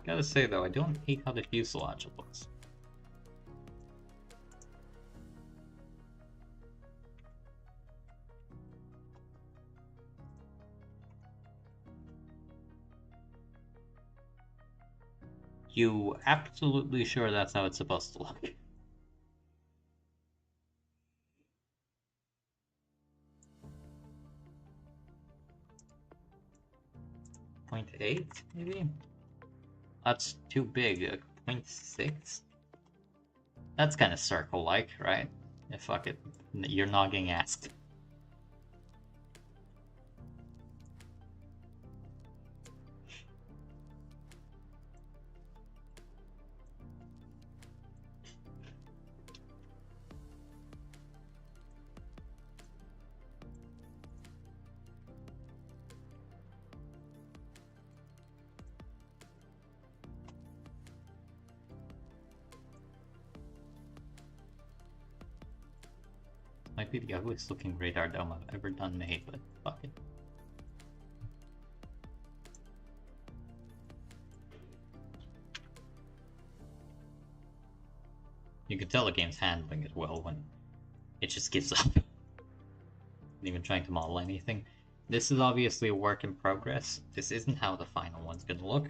Gotta say though, I don't hate how the fuselage looks. You absolutely sure that's how it's supposed to look? 0.8, maybe? That's too big. 0.6? That's kind of circle-like, right? Yeah, fuck it. You're not getting asked. Might be the ugliest looking radar dome I've ever done made, but fuck it. You can tell the game's handling it well when it just gives up. Not even trying to model anything. This is obviously a work in progress. This isn't how the final one's gonna look.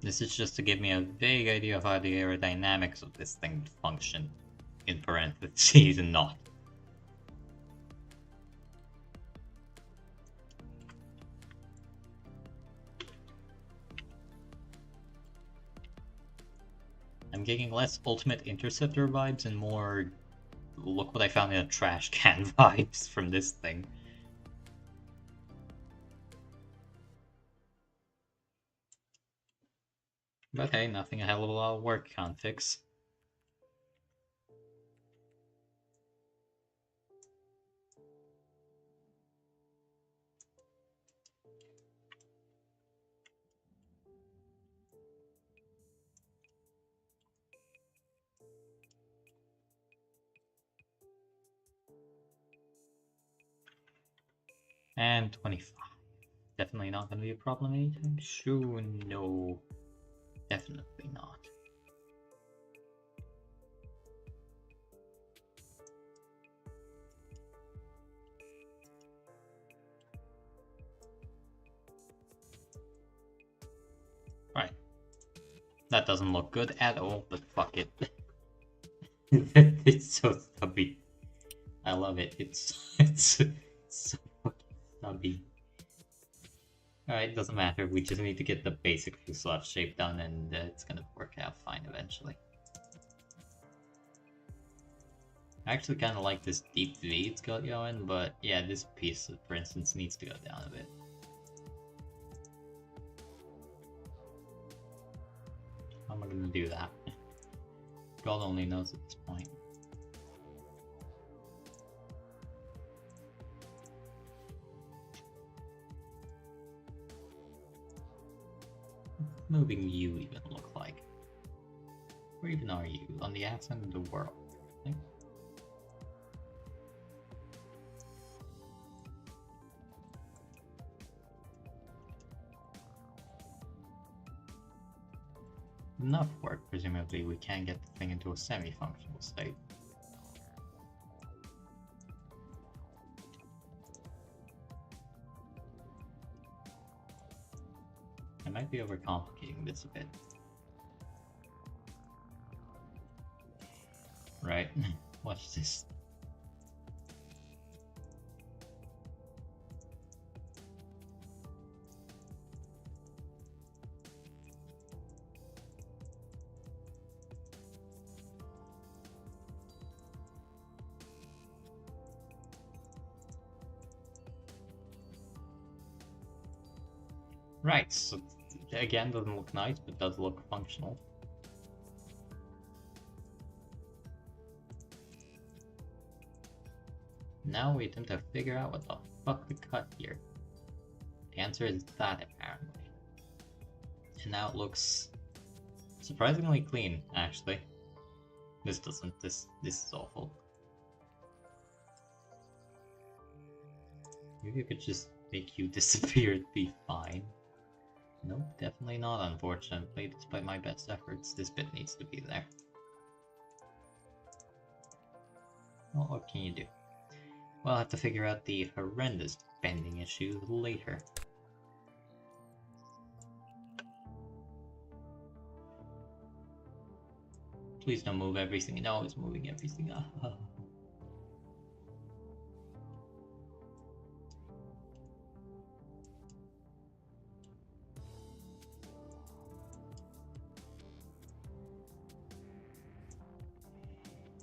This is just to give me a vague idea of how the aerodynamics of this thing function, in parentheses and not. I'm getting less Ultimate Interceptor vibes and more look what I found in a trash can vibes from this thing. But hey, nothing a hell of a lot of work can't fix. And 25. Definitely not going to be a problem anytime soon. No, definitely not. Right. That doesn't look good at all, but fuck it. It's so stubby. I love it. It's so fucking stubby. Alright, doesn't matter. We just need to get the basic fuselage shape done, and it's gonna work out fine eventually. I actually kind of like this deep V it's got going, but yeah, this piece, for instance, needs to go down a bit. How am I gonna do that? God only knows at this point. What's moving you even look like? Where even are you? On the outside of the world? I think? enough work, presumably we can get the thing into a semi-functional state. I might be overcomplicating this a bit. Right? Watch this. Right, so again, doesn't look nice, but does look functional. Now we attempt to figure out what the fuck to cut here. The answer is that, apparently. And now it looks surprisingly clean, actually. This doesn't. This is awful. Maybe you could just make you disappear, it'd be fine. Nope, definitely not, unfortunately. Despite my best efforts, this bit needs to be there. Well, what can you do? Well, I'll have to figure out the horrendous bending issue later. Please don't move everything. No, it's moving everything.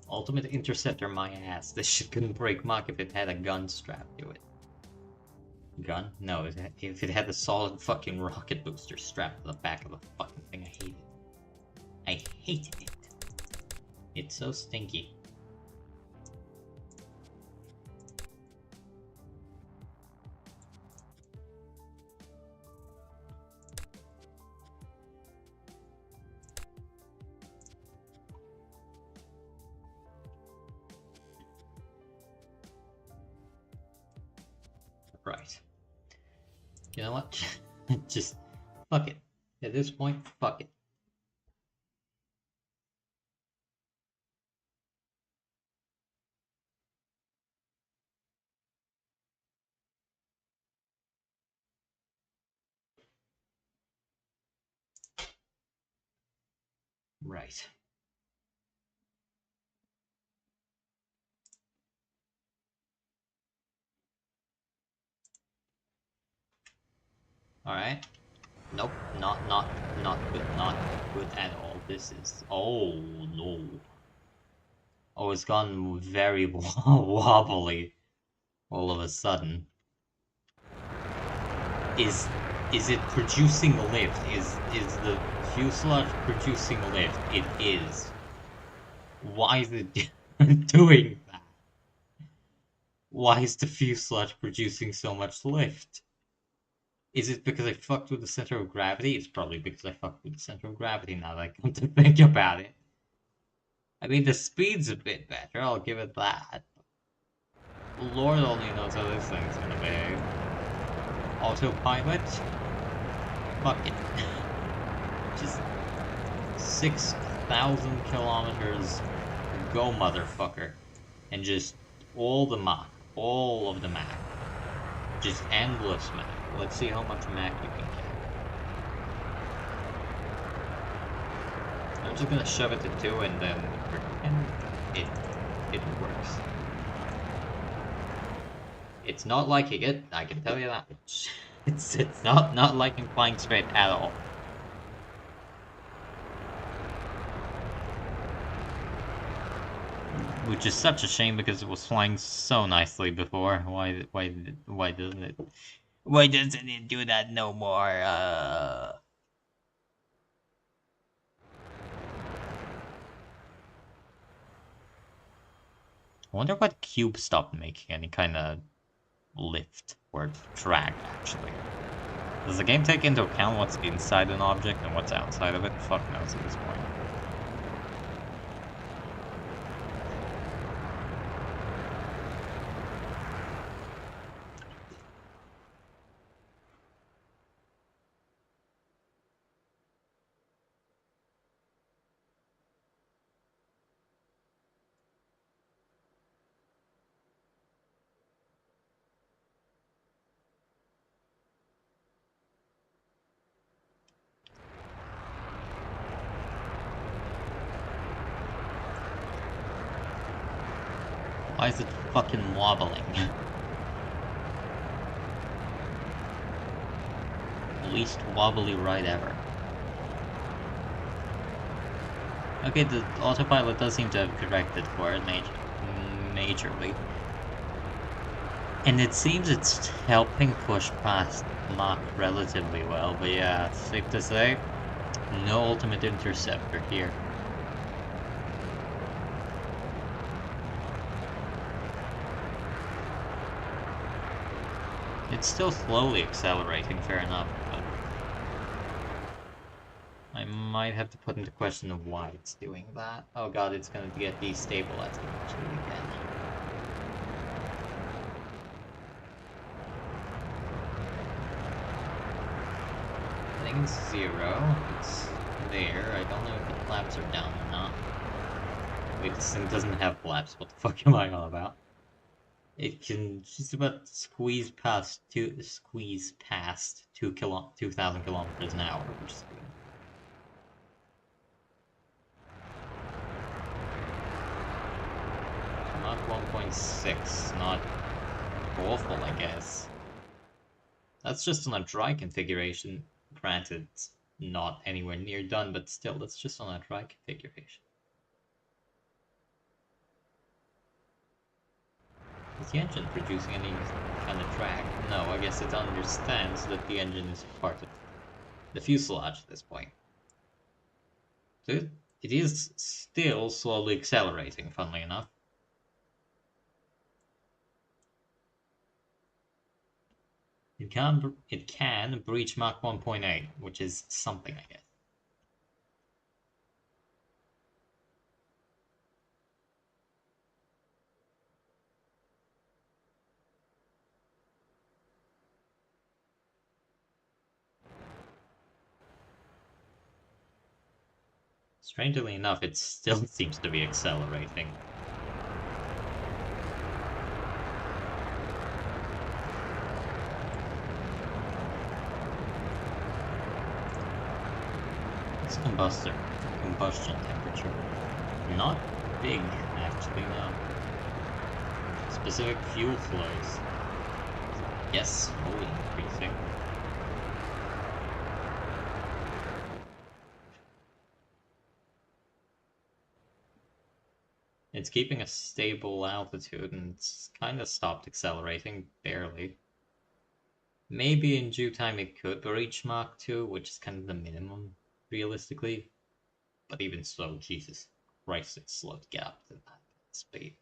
Ultimate Interceptor my ass. This shit couldn't break muck if it had a gun strapped to it. Gun? No, if it had a solid fucking rocket booster strapped to the back of the fucking thing, I hate it. I hate it. It's so stinky. Right. You know what? Just fuck it. At this point, fuck it. Right. Alright. Nope, not good at all. This is, oh no. Oh, it's gone very wobbly all of a sudden. Is it producing lift? Is the fuselage producing lift? It is. Why is it doing that? Why is the fuselage producing so much lift? Is it because I fucked with the center of gravity? It's probably because I fucked with the center of gravity now that I come to think about it. I mean, the speed's a bit better, I'll give it that. Lord only knows how this thing's gonna behave. Autopilot? Fuck it. Just 6,000 kilometers, go motherfucker. And just all the Mach. All of the Mach. Just endless Mach. Let's see how much Mach you can get. I'm just gonna shove it to 2 and then it works. It's not liking it, I can tell you that much. It's not liking flying straight at all. Which is such a shame because it was flying so nicely before. Why doesn't it? Why doesn't it do that no more? I wonder what Cube stopped making any kind of lift or drag, actually. Does the game take into account what's inside an object and what's outside of it? Fuck knows at this point. Why is it fucking wobbling? Least wobbly ride ever. Okay, the autopilot does seem to have corrected for it majorly. And it seems it's helping push past Mach relatively well, but yeah, it's safe to say, no ultimate interceptor here. It's still slowly accelerating, fair enough, but I might have to put into question of why it's doing that. Oh god, it's gonna get destabilized eventually again. It's 0. It's there. I don't know if the flaps are down or not. Wait, this thing doesn't have flaps. What the fuck am I on about? It can just about squeeze past 2,000 kilometers an hour, which is good. Mach 1.6, not awful, I guess. That's just on a dry configuration. Granted, it's not anywhere near done, but still, that's just on a dry configuration. Is the engine producing any kind of drag? No, I guess it understands that the engine is part of the fuselage at this point. So it is still slowly accelerating, funnily enough. It can breach Mach 1.8, which is something, I guess. Strangely enough, it still seems to be accelerating. It's combustion temperature. Not big, actually, no. Specific fuel flows. Yes, slowly increasing. It's keeping a stable altitude, and it's kind of stopped accelerating, barely. Maybe in due time it could reach Mach 2, which is kind of the minimum, realistically. But even so, Jesus Christ, it's slowed to get up to that speed.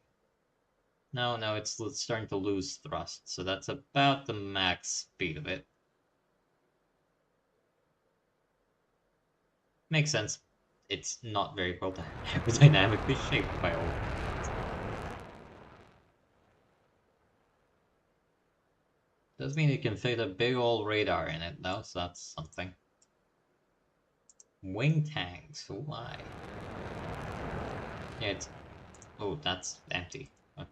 No, it's starting to lose thrust, so that's about the max speed of it. Makes sense. It's not very well aerodynamically shaped by all means. Does mean it can fit a big old radar in it though, so that's something. Wing tanks, why? Yeah, it's... Oh, that's empty. Huh.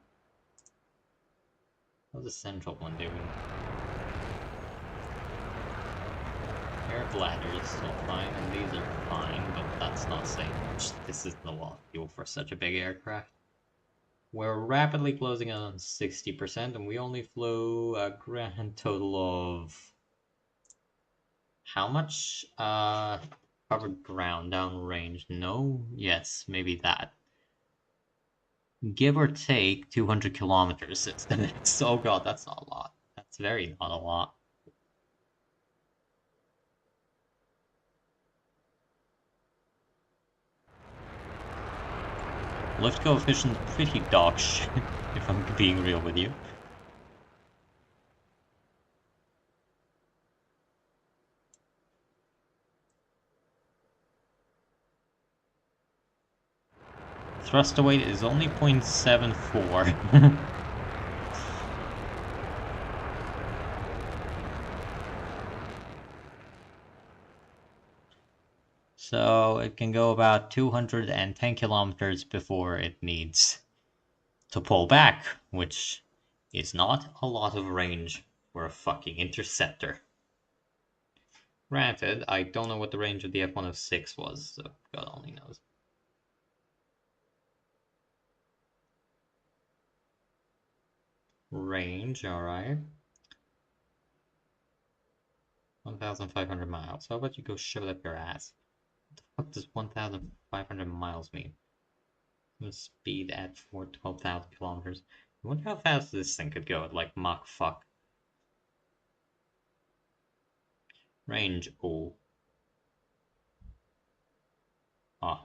How's the central one doing? Air bladders are fine, and these are fine, but that's not saying much. This isn't a lot of fuel for such a big aircraft. We're rapidly closing in on 60%, and we only flew a grand total of... How much? Covered ground, downrange. No? Yes, maybe that. Give or take 200 kilometers since the next. Oh god, that's not a lot. That's very not a lot. Lift coefficient pretty dog shit, if I'm being real with you. Thrust to weight is only 0.74. So it can go about 210 kilometers before it needs to pull back, which is not a lot of range for a fucking interceptor. Granted, I don't know what the range of the F-106 was, so God only knows. Range, alright. 1,500 miles. How about you go shove it up your ass? What the fuck does 1,500 miles mean? Speed at 12,000 kilometers. I wonder how fast this thing could go at like Mach fuck. Range, oh. Oh.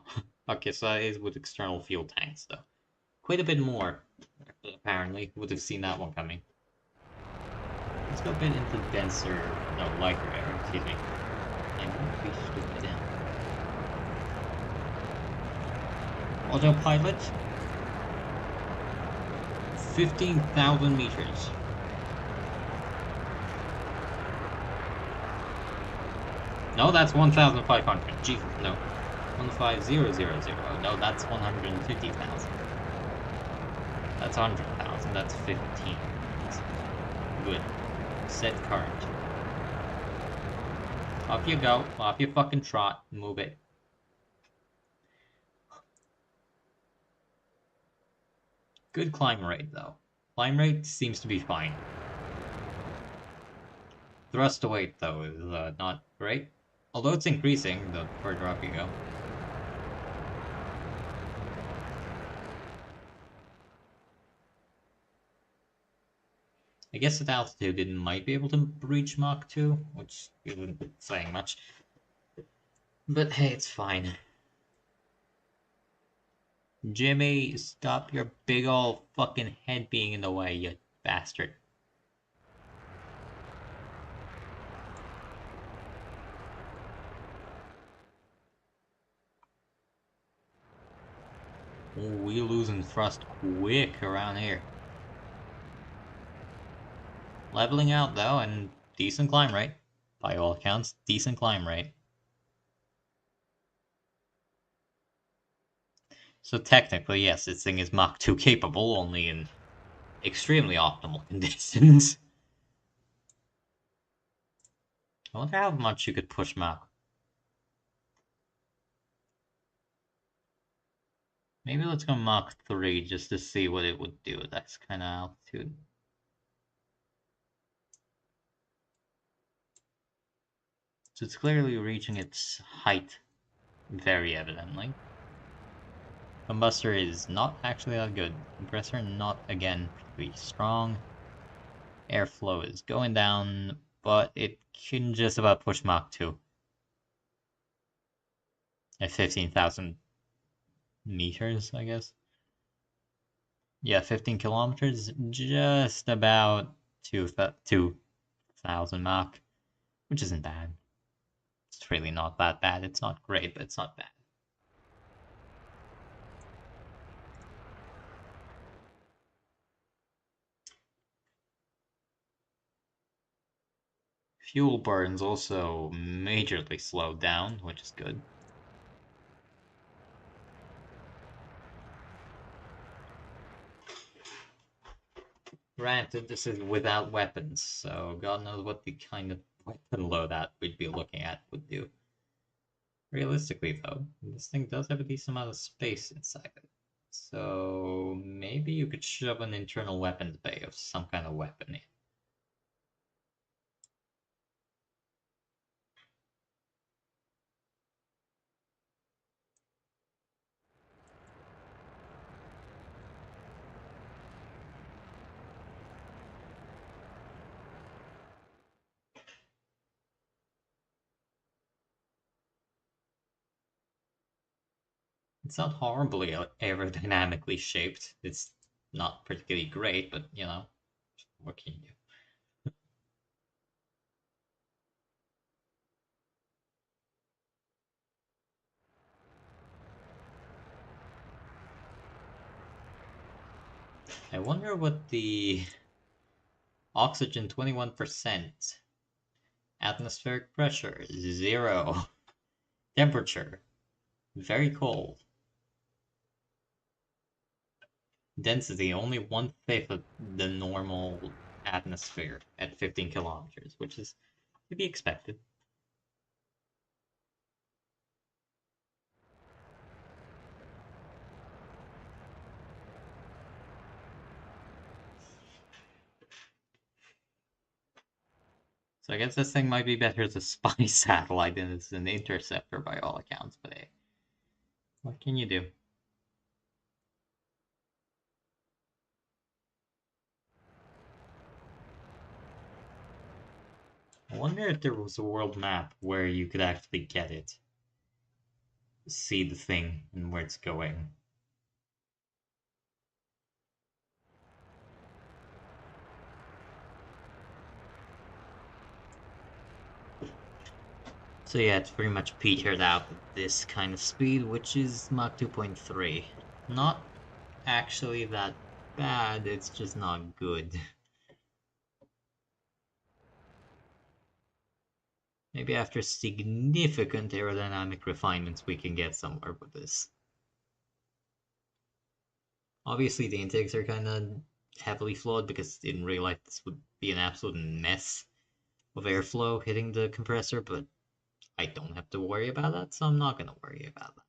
Okay, so that is with external fuel tanks though. Quite a bit more, apparently. Would have seen that one coming. Let's go a bit into denser, no, lighter air, excuse me. And don't be stupid. Autopilot. 15,000 meters. No, that's 1,500. Jesus, no. 15000. No, that's 150,000. That's 100,000. That's 15. Good. Set current. Off you go. Off you fucking trot. Move it. Good climb rate, though. Climb rate seems to be fine. Thrust to weight, though, is not great. Although it's increasing the further up you go. I guess at altitude it might be able to reach Mach 2, which isn't saying much. But hey, it's fine. Jimmy, stop your big ol' fucking head being in the way, you bastard. Oh, we're losing thrust quick around here. Leveling out though, and decent climb rate. By all accounts, decent climb rate. So technically, yes, this thing is Mach 2 capable, only in extremely optimal conditions. I wonder how much you could push Mach. Maybe let's go Mach 3 just to see what it would do at that kind of altitude. So it's clearly reaching its height, very evidently. Combustor is not actually that good. Compressor not, again, pretty strong. Airflow is going down, but it can just about push Mach 2. At 15,000 meters, I guess. Yeah, 15 kilometers, just about 2,000 Mach, which isn't bad. It's really not that bad. It's not great, but it's not bad. Fuel burn's also majorly slowed down, which is good. Granted, this is without weapons, so God knows what the kind of weapon loadout we'd be looking at would do. Realistically, though, this thing does have a decent amount of space inside it. So maybe you could shove an internal weapons bay of some kind of weapon in. It's not horribly aerodynamically shaped. It's not particularly great, but you know, what can you do? I wonder what the oxygen 21%, atmospheric pressure 0, temperature very cold, density only 1/5 of the normal atmosphere at 15 kilometers, which is to be expected. So I guess this thing might be better as a spy satellite than as an interceptor by all accounts, but hey, what can you do? I wonder if there was a world map where you could actually get it, see the thing, and where it's going. So yeah, it's pretty much petered out at this kind of speed, which is Mach 2.3. Not actually that bad, it's just not good. Maybe after significant aerodynamic refinements we can get somewhere with this. Obviously the intakes are kinda heavily flawed because in real life this would be an absolute mess of airflow hitting the compressor, but I don't have to worry about that, so I'm not gonna worry about that.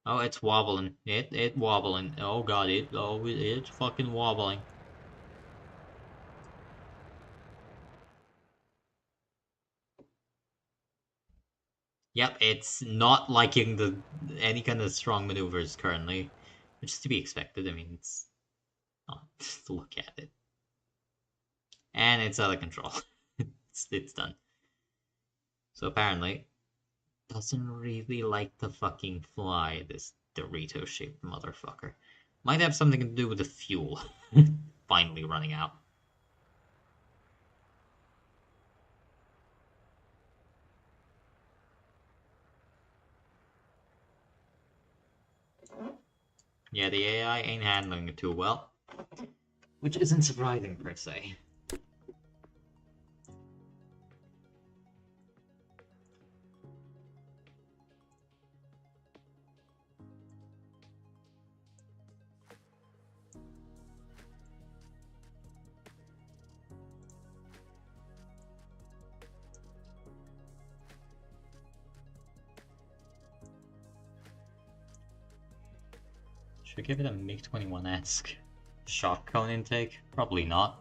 Oh, it's wobbling. It wobbling. Oh god, it's fucking wobbling. Yep, it's not liking the any kind of strong maneuvers currently, which is to be expected. I mean, it's not to look at it, and it's out of control. It's done. So apparently, doesn't really like to fucking fly. This Dorito-shaped motherfucker might have something to do with the fuel finally running out. Yeah, the AI ain't handling it too well, which isn't surprising per se. Should I give it a MiG-21-esque shock cone intake? Probably not.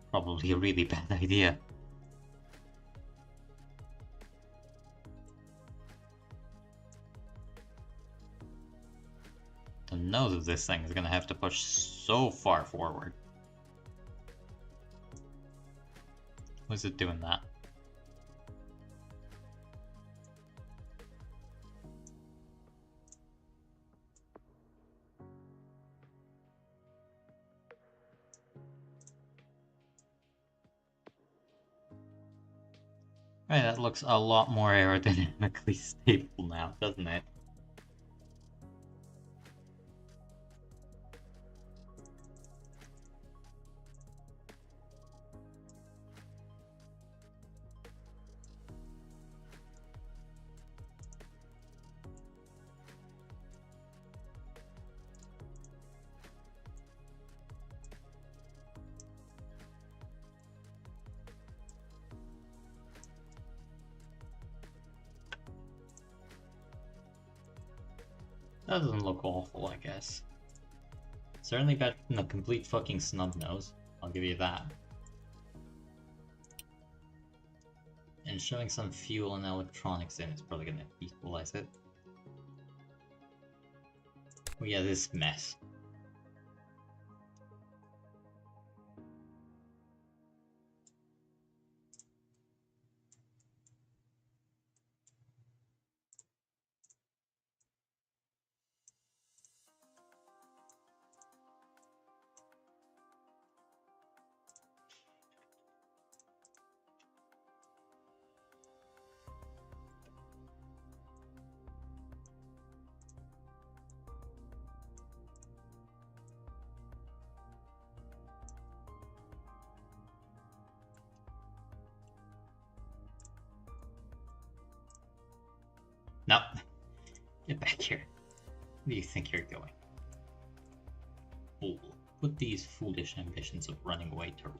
Probably a really bad idea. The nose of this thing is gonna have to push so far forward. Was it doing that? Right, that looks a lot more aerodynamically stable now, doesn't it? That doesn't look awful, I guess. Certainly better than a complete fucking snub nose. I'll give you that. And showing some fuel and electronics in is probably gonna equalize it. Oh yeah, this mess. No. Get back here. Where do you think you're going? Fool. Put these foolish ambitions of running away to rest.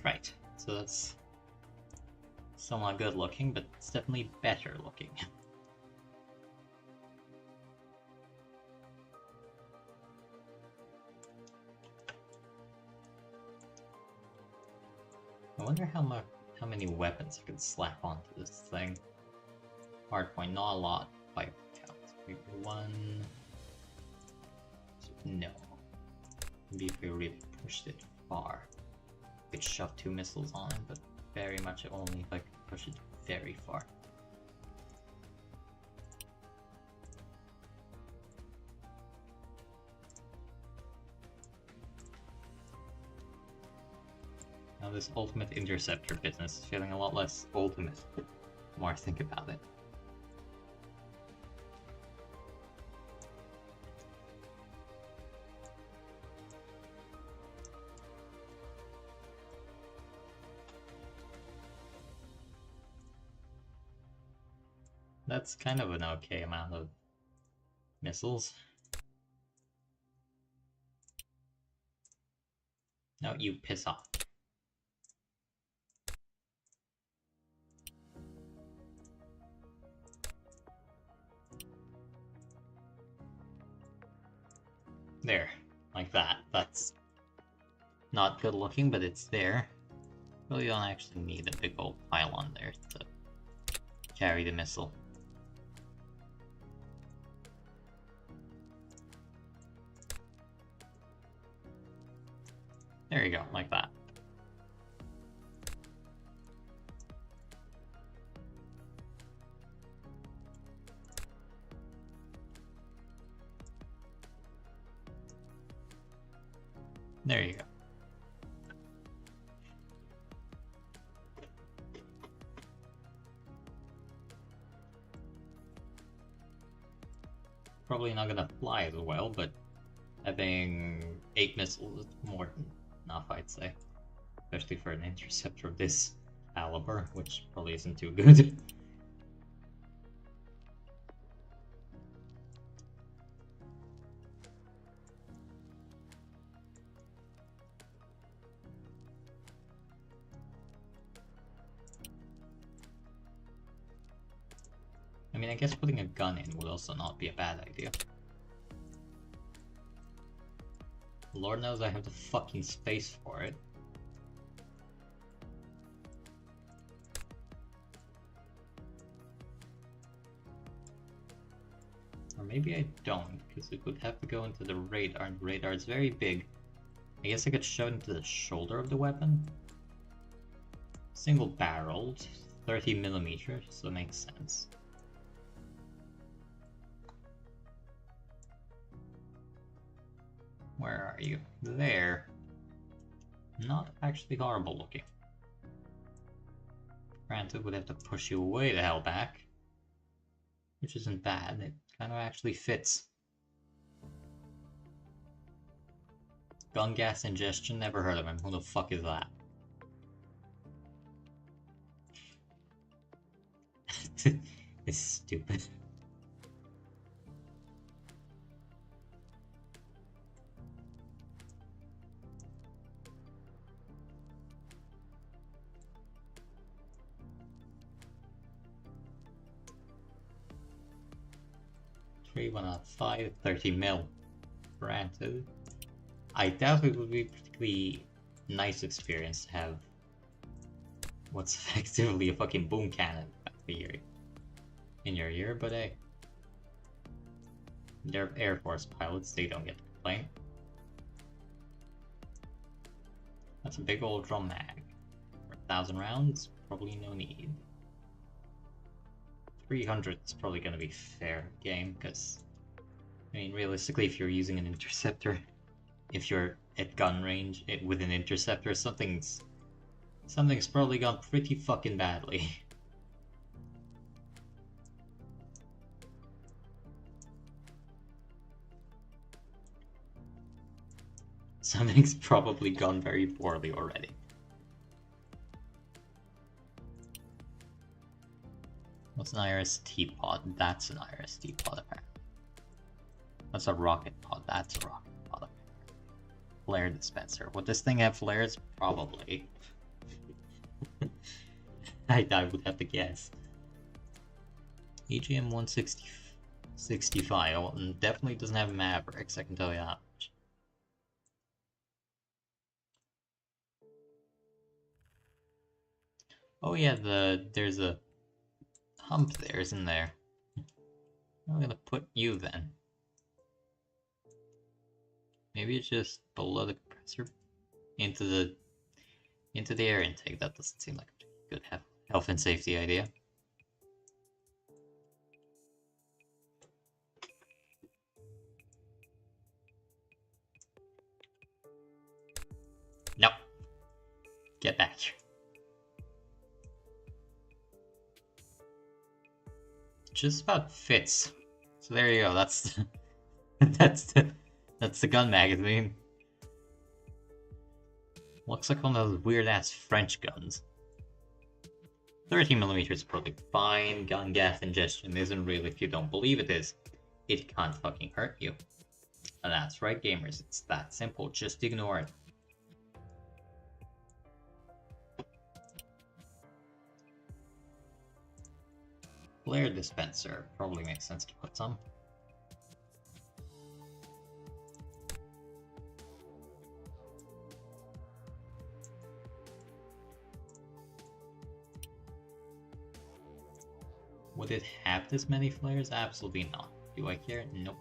Right, so that's somewhat good looking, but it's definitely better looking. I wonder how many weapons I could slap onto this thing. Hardpoint, not a lot by count. Maybe one. No. Maybe if we really pushed it far, I could shove 2 missiles on it, but very much only if I could push it very far. Now this ultimate interceptor business is feeling a lot less ultimate the more I think about it. That's kind of an okay amount of missiles. No, you piss off. There, like that. That's not good looking, but it's there. Really don't actually need a big old pylon there to carry the missile. There you go, like that. There you go. Probably not gonna fly as well, but having 8 missiles is more than enough, I'd say. Especially for an interceptor of this caliber, which probably isn't too good. I mean, I guess putting a gun in would also not be a bad idea. Lord knows I have the fucking space for it. Or maybe I don't, because it would have to go into the radar, and the radar is very big. I guess I could shove it into the shoulder of the weapon. Single barreled, 30mm, so it makes sense. Where are you? There. Not actually horrible looking. Granted, would have to push you way the hell back. Which isn't bad, it kind of actually fits. Gun gas ingestion, never heard of him. Who the fuck is that? It's stupid. One out of 5, 30 mil. Granted, I doubt it would be a particularly nice experience to have what's effectively a fucking boom cannon in your ear, but hey, they're Air Force pilots, they don't get to complain. That's a big old drum mag. For 1,000 rounds, probably no need. 300 is probably going to be fair game, because, I mean, realistically, if you're using an interceptor, if you're at gun range with an interceptor, something's probably gone pretty fucking badly. Something's probably gone very poorly already. What's an IRST pod? That's an IRST pod, apparently. What's a rocket pod? That's a rocket pod, apparently. Flare dispenser. Would this thing have flares? Probably. I would have to guess. AGM 165. Well, definitely doesn't have Mavericks, I can tell you that much. Oh yeah, there's a hump there, isn't there? I'm gonna put you then. Maybe it's just below the compressor into the air intake. That doesn't seem like a good health and safety idea. No. Get back here. Just about fits. So there you go. That's that's the gun magazine. Looks like one of those weird ass French guns. 13mm is probably fine. Gun gas ingestion isn't real if you don't believe it is. It can't fucking hurt you. And that's right, gamers. It's that simple. Just ignore it. Flare dispenser. Probably makes sense to put some. Would it have this many flares? Absolutely not. Do I care? Nope.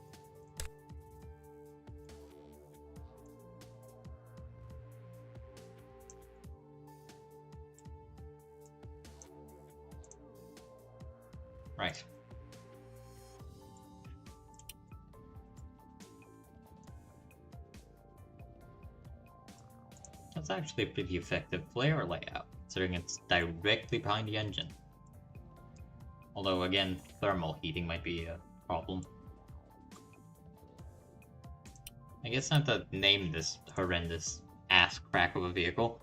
Right. That's actually a pretty effective flare layout, considering it's directly behind the engine. Although, again, thermal heating might be a problem. I guess time to name this horrendous ass crack of a vehicle.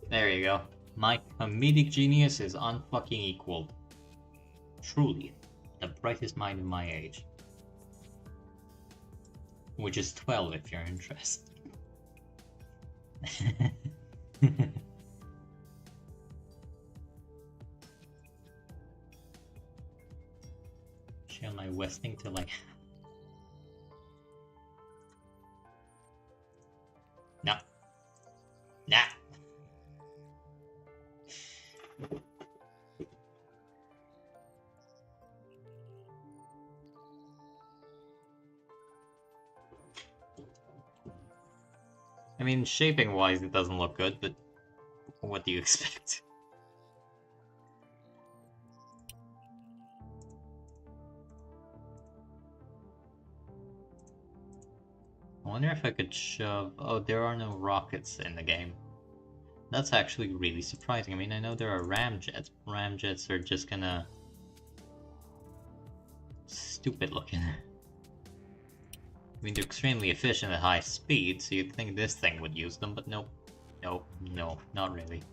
There you go. My comedic genius is unfucking equaled. Truly, the brightest mind of my age. Which is 12 if you're interested. Share my westing to like... No. Nah. I mean, shaping-wise, it doesn't look good, but what do you expect? I wonder if I could shove... Oh, there are no rockets in the game. That's actually really surprising. I mean, I know there are ramjets, but ramjets are just kinda... stupid looking. I mean, they're extremely efficient at high speed, so you'd think this thing would use them, but nope. Nope, no, not really.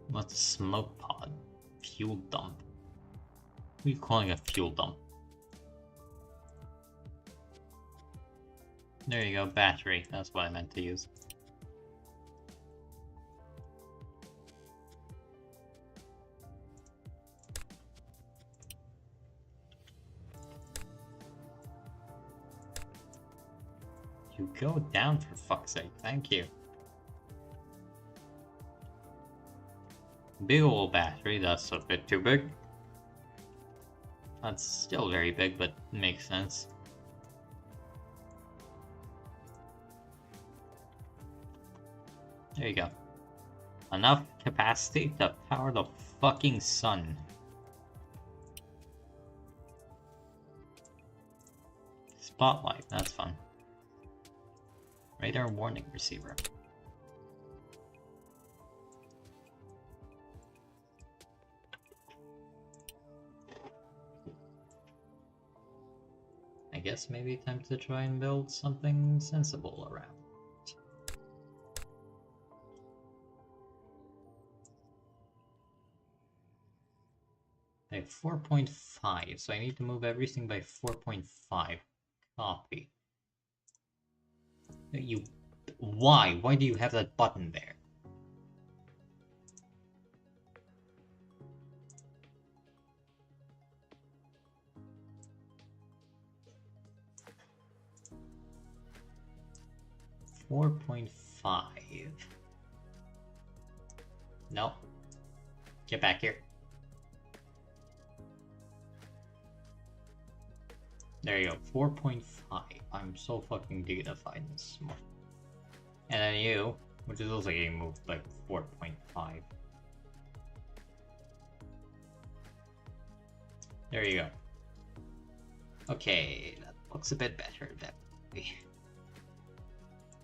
What's a smoke pod? Fuel dump. What are you calling a fuel dump? There you go, battery. That's what I meant to use. You go down for fuck's sake, thank you. Big ol' battery, that's a bit too big. That's still very big, but makes sense. There you go. Enough capacity to power the fucking sun. Spotlight, that's fun. Radar warning receiver. I guess maybe time to try and build something sensible around. I have 4.5, so I need to move everything by 4.5. Copy. You... Why? Why do you have that button there? $4.5. No. Get back here. There you go, 4.5. I'm so fucking dignified and smart. And then you, which is also getting moved like 4.5. There you go. Okay, that looks a bit better, definitely.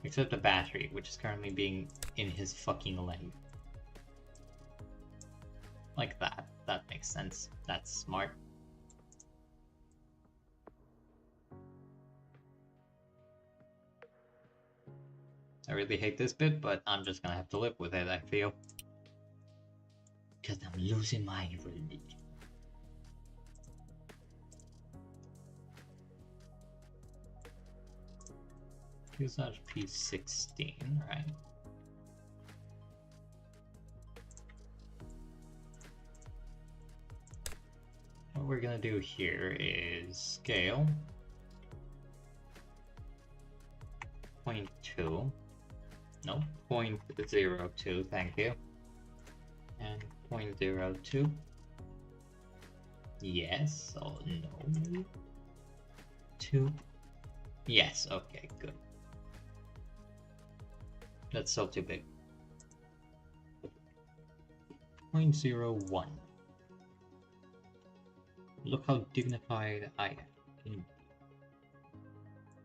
Except the battery, which is currently being in his fucking leg. Like that. That makes sense. That's smart. I really hate this bit, but I'm just gonna have to live with it, I feel. Because I'm losing my religion. Fuselage P16, right? What we're gonna do here is scale 0.2. No, 0.02, thank you. And 0.02. Yes, or no. 2. Yes, okay, good. That's still too big. 0.01. Look how dignified I am.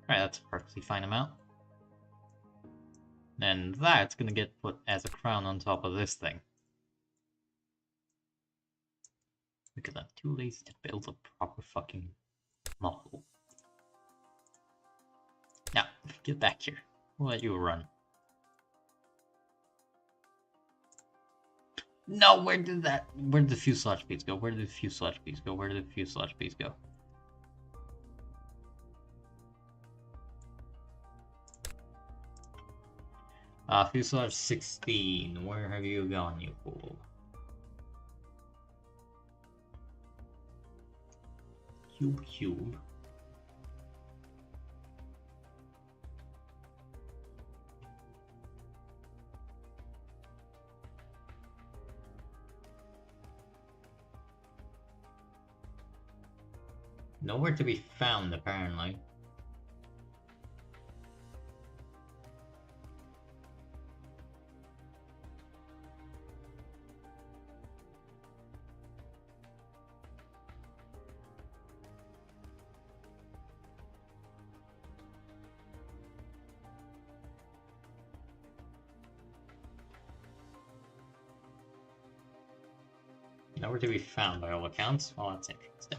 Alright, that's a perfectly fine amount. And that's gonna get put as a crown on top of this thing. Because I'm too lazy to build a proper fucking model. Now, get back here. We'll let you run. No, where did the fuselage piece go? Where did the fuselage piece go? Where did the fuselage piece go? Fuselage 16, where have you gone, you fool? Cube. Nowhere to be found, apparently. Nowhere to be found by all accounts. Well, that's interesting.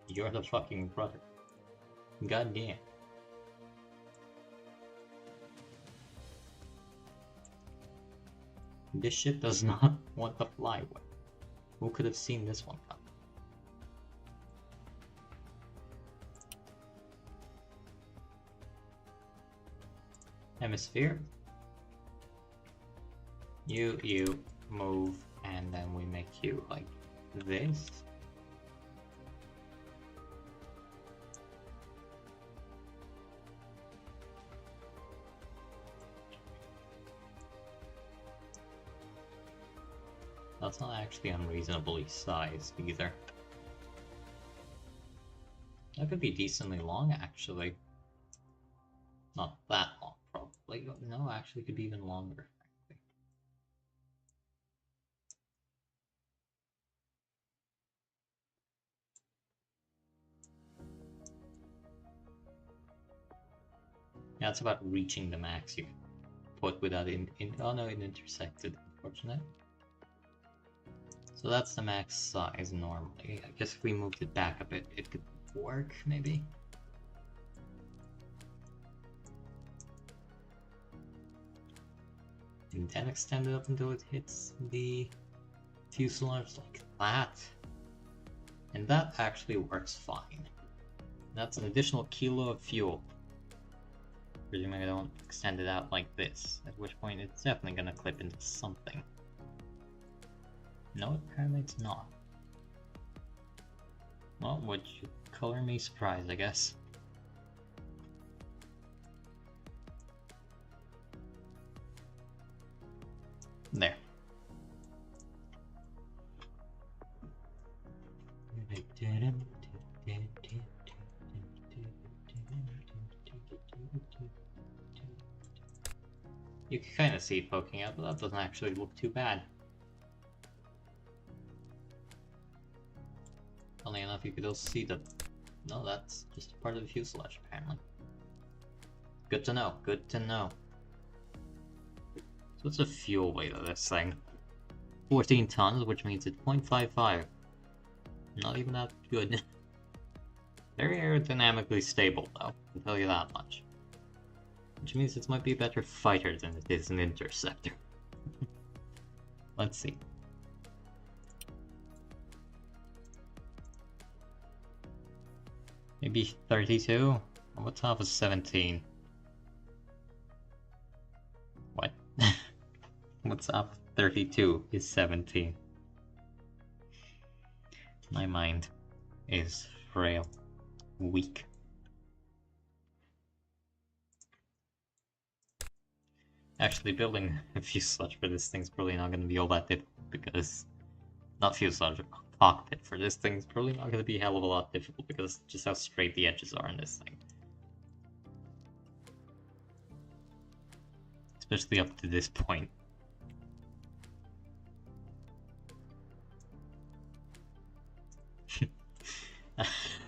You're the fucking brother. God damn. This ship does not want to fly away. Who could have seen this one coming? Hemisphere. You move, and then we make you like this. That's not actually unreasonably sized either. That could be decently long, actually. Not that long, probably. No, actually, could be even longer. Yeah, it's about reaching the max you can put without oh no, it intersected, unfortunately. So that's the max size normally. I guess if we moved it back a bit, it could work, maybe? And then extend it up until it hits the fuselage like that. And that actually works fine. That's an additional kilo of fuel. Presuming I don't extend it out like this, at which point it's definitely gonna clip into something. No, apparently it's not. Well, would you color me surprised, I guess. There. You can kind of see it poking out, but that doesn't actually look too bad. Funnily enough, you could also see the... No, that's just a part of the fuselage, apparently. Good to know, good to know. So what's the fuel weight of this thing? 14 tons, which means it's 0.55. Not even that good. Very aerodynamically stable, though, I can tell you that much. Which means it might be a better fighter than it is an interceptor. Let's see. Maybe 32? What's half of 17? What? What's half of 32 is 17? My mind is frail, weak. Actually, building a fuselage for this thing's probably not going to be all that difficult because... Not fuselage, cockpit for this thing's probably not going to be a hell of a lot difficult because just how straight the edges are in this thing. Especially up to this point.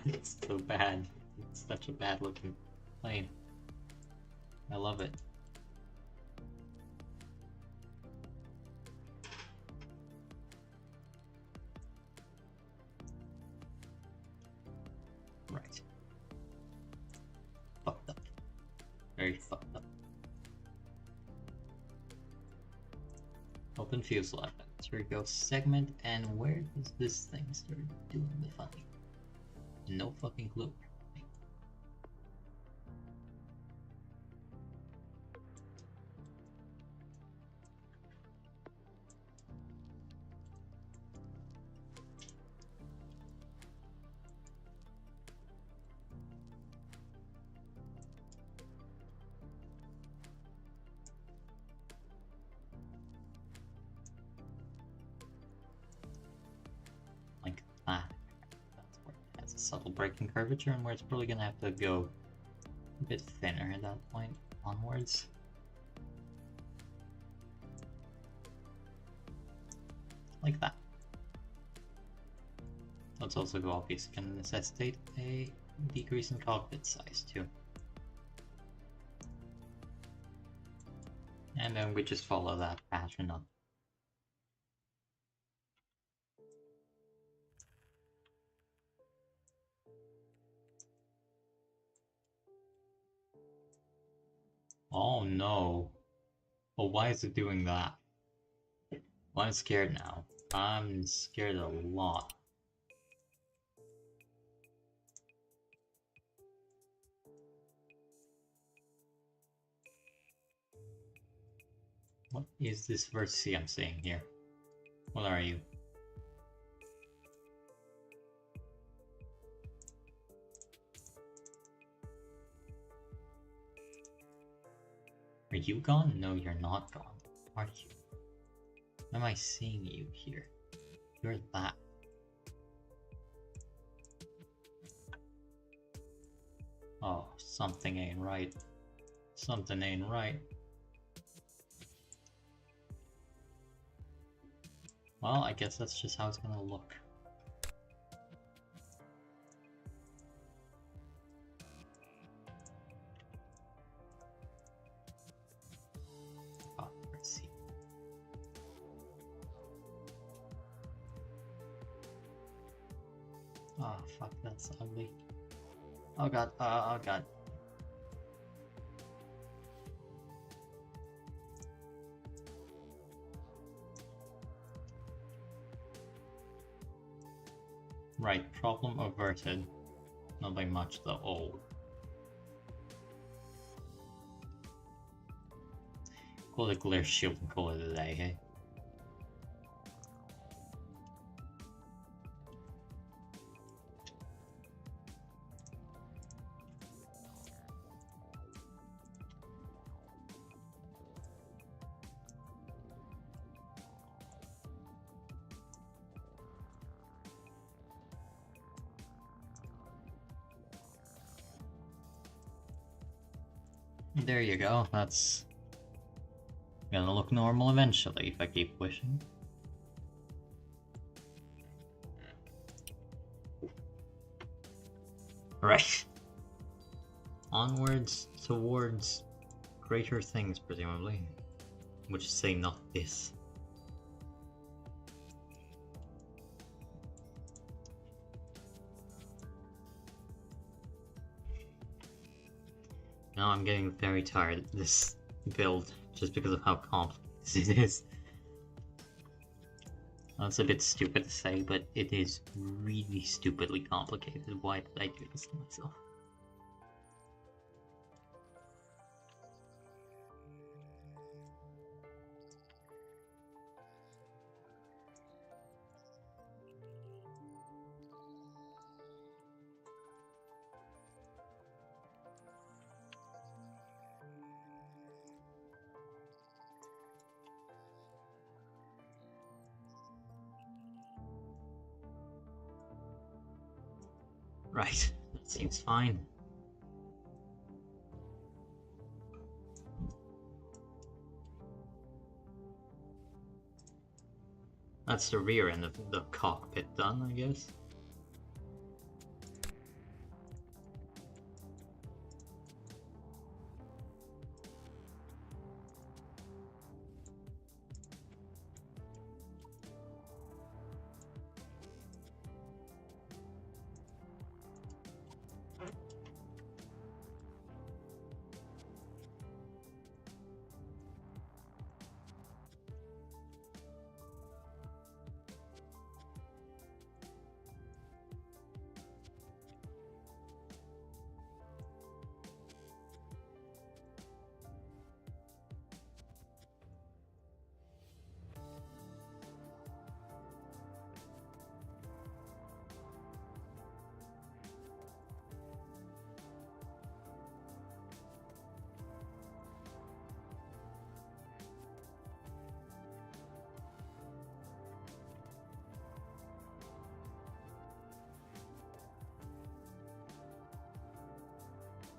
It's so bad. It's such a bad looking plane. I love it. Right. Fucked up. Very fucked up. Open fuselage. Here we go. Segment, and where does this thing start doing the funny? No fucking clue. Like that. That's where it has a subtle braking curvature and where it's probably gonna have to go a bit thinner at that point onwards. Like that. That's also obviously going to necessitate a decrease in cockpit size too. And then we just follow that pattern up. Oh no. Well, why is it doing that? Well, I'm scared now. I'm scared a lot. What is this verse C I'm saying here? What are you? Are you gone? No, you're not gone. Are you? Why am I seeing you here? You're that. Oh, something ain't right. Something ain't right. Well, I guess that's just how it's gonna look. Oh fuck, that's ugly. Oh god, oh god. Right, problem averted. Not by much though. Oh. Call it glare shield and call it a day, hey? There you go, that's gonna look normal eventually if I keep wishing. Right. Onwards towards greater things, presumably. Which say not this. Now I'm getting very tired of this build just because of how complex it is. That's a bit stupid to say, but it is really stupidly complicated. Why did I do this to myself? Right, that seems fine. That's the rear end of the cockpit done, I guess.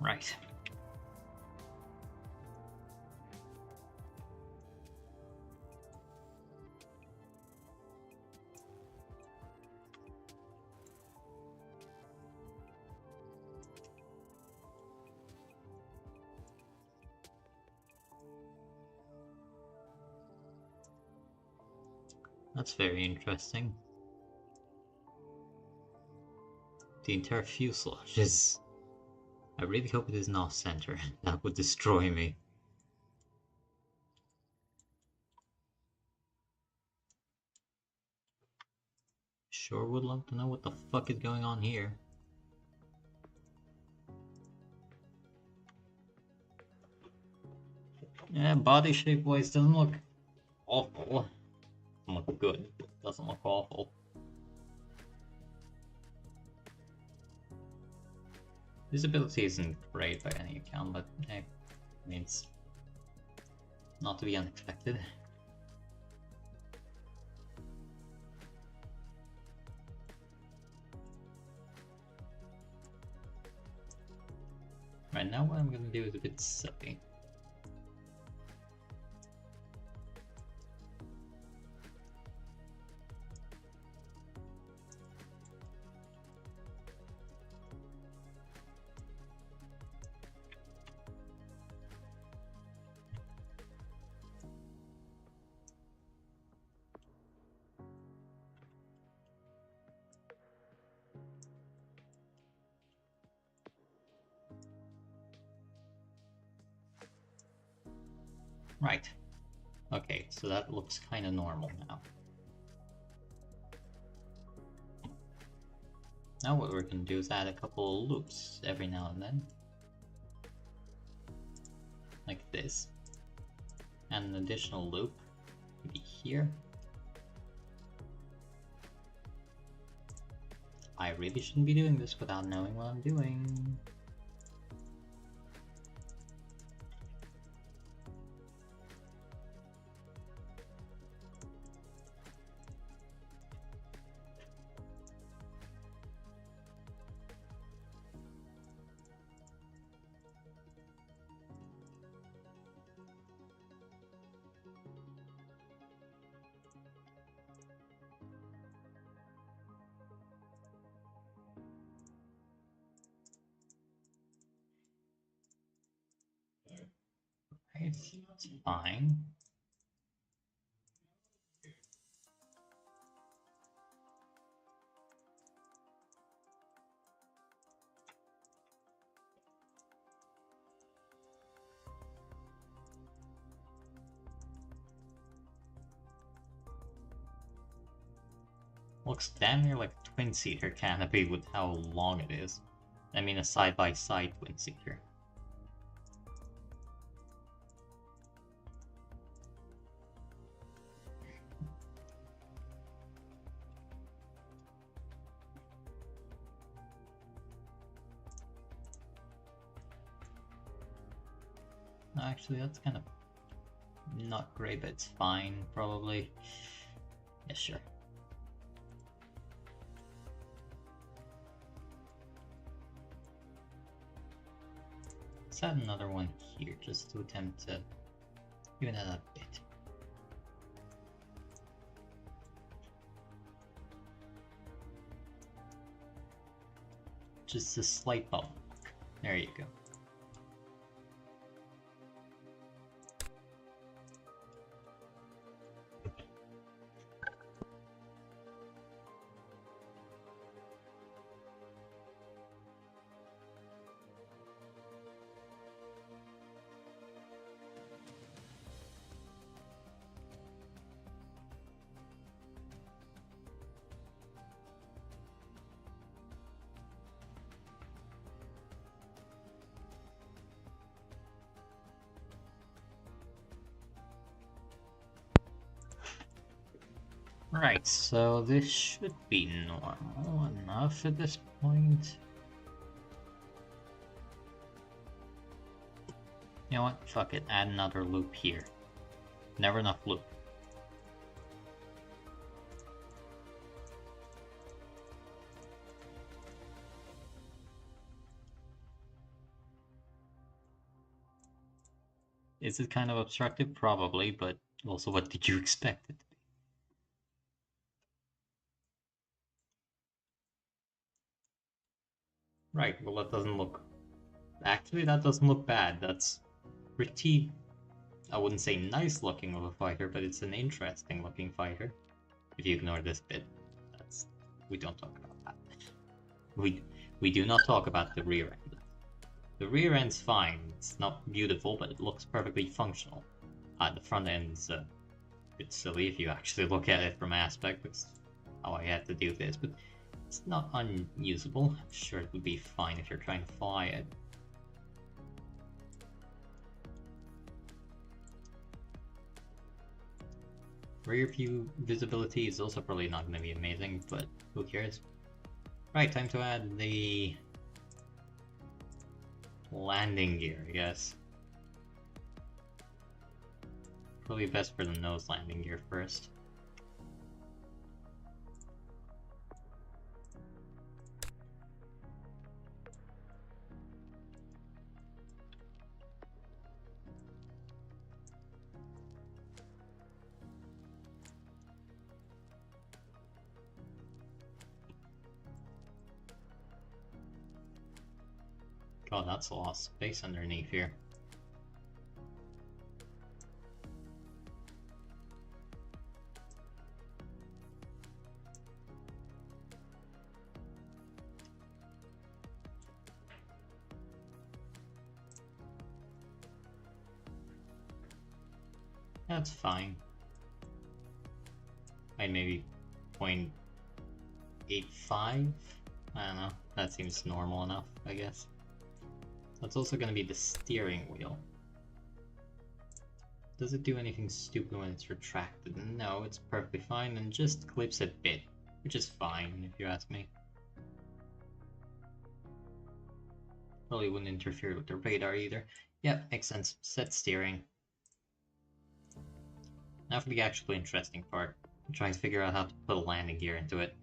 Right. That's very interesting. The entire fuselage is... I really hope it is not center. That would destroy me. Sure would love to know what the fuck is going on here. Yeah, body shape wise doesn't look awful. Doesn't look good, but doesn't look awful. Visibility isn't great by any account, but hey, I mean, it's not to be unexpected. Right now what I'm gonna do is a bit silly. Right. Okay, so that looks kind of normal now. Now what we're going to do is add a couple of loops every now and then. Like this. And an additional loop, maybe here. I really shouldn't be doing this without knowing what I'm doing. Right, that's fine. Looks damn near like a twin-seater canopy with how long it is. I mean a side-by-side twin-seater. Actually, that's kind of not great, but it's fine, probably. Yeah, sure. Let's add another one here, just to attempt to even it a bit. Just a slight bump. There you go. Right, so this should be normal enough at this point. You know what? Fuck it, add another loop here. Never enough loop. Is it kind of obstructive? Probably, but also what did you expect it to be? Right, well that doesn't look... Actually, that doesn't look bad. That's pretty... I wouldn't say nice looking of a fighter, but it's an interesting looking fighter. If you ignore this bit, that's... we don't talk about that. We do not talk about the rear end. The rear end's fine. It's not beautiful, but it looks perfectly functional. The front end's a bit silly if you actually look at it from aspect. That's how I had to do this, but it's not unusable. I'm sure it would be fine if you're trying to fly it. Rear view visibility is also probably not going to be amazing, but who cares? Right, time to add the landing gear, I guess. Probably best for the nose landing gear first. God, that's a lot of space underneath here. That's fine. I'd maybe 0.85? I don't know. That seems normal enough, I guess. That's also gonna be the steering wheel. Does it do anything stupid when it's retracted? No, it's perfectly fine and just clips a bit, which is fine if you ask me. Probably wouldn't interfere with the radar either. Yep, makes sense. Set steering. Now for the actually interesting part. I'm trying to figure out how to put a landing gear into it.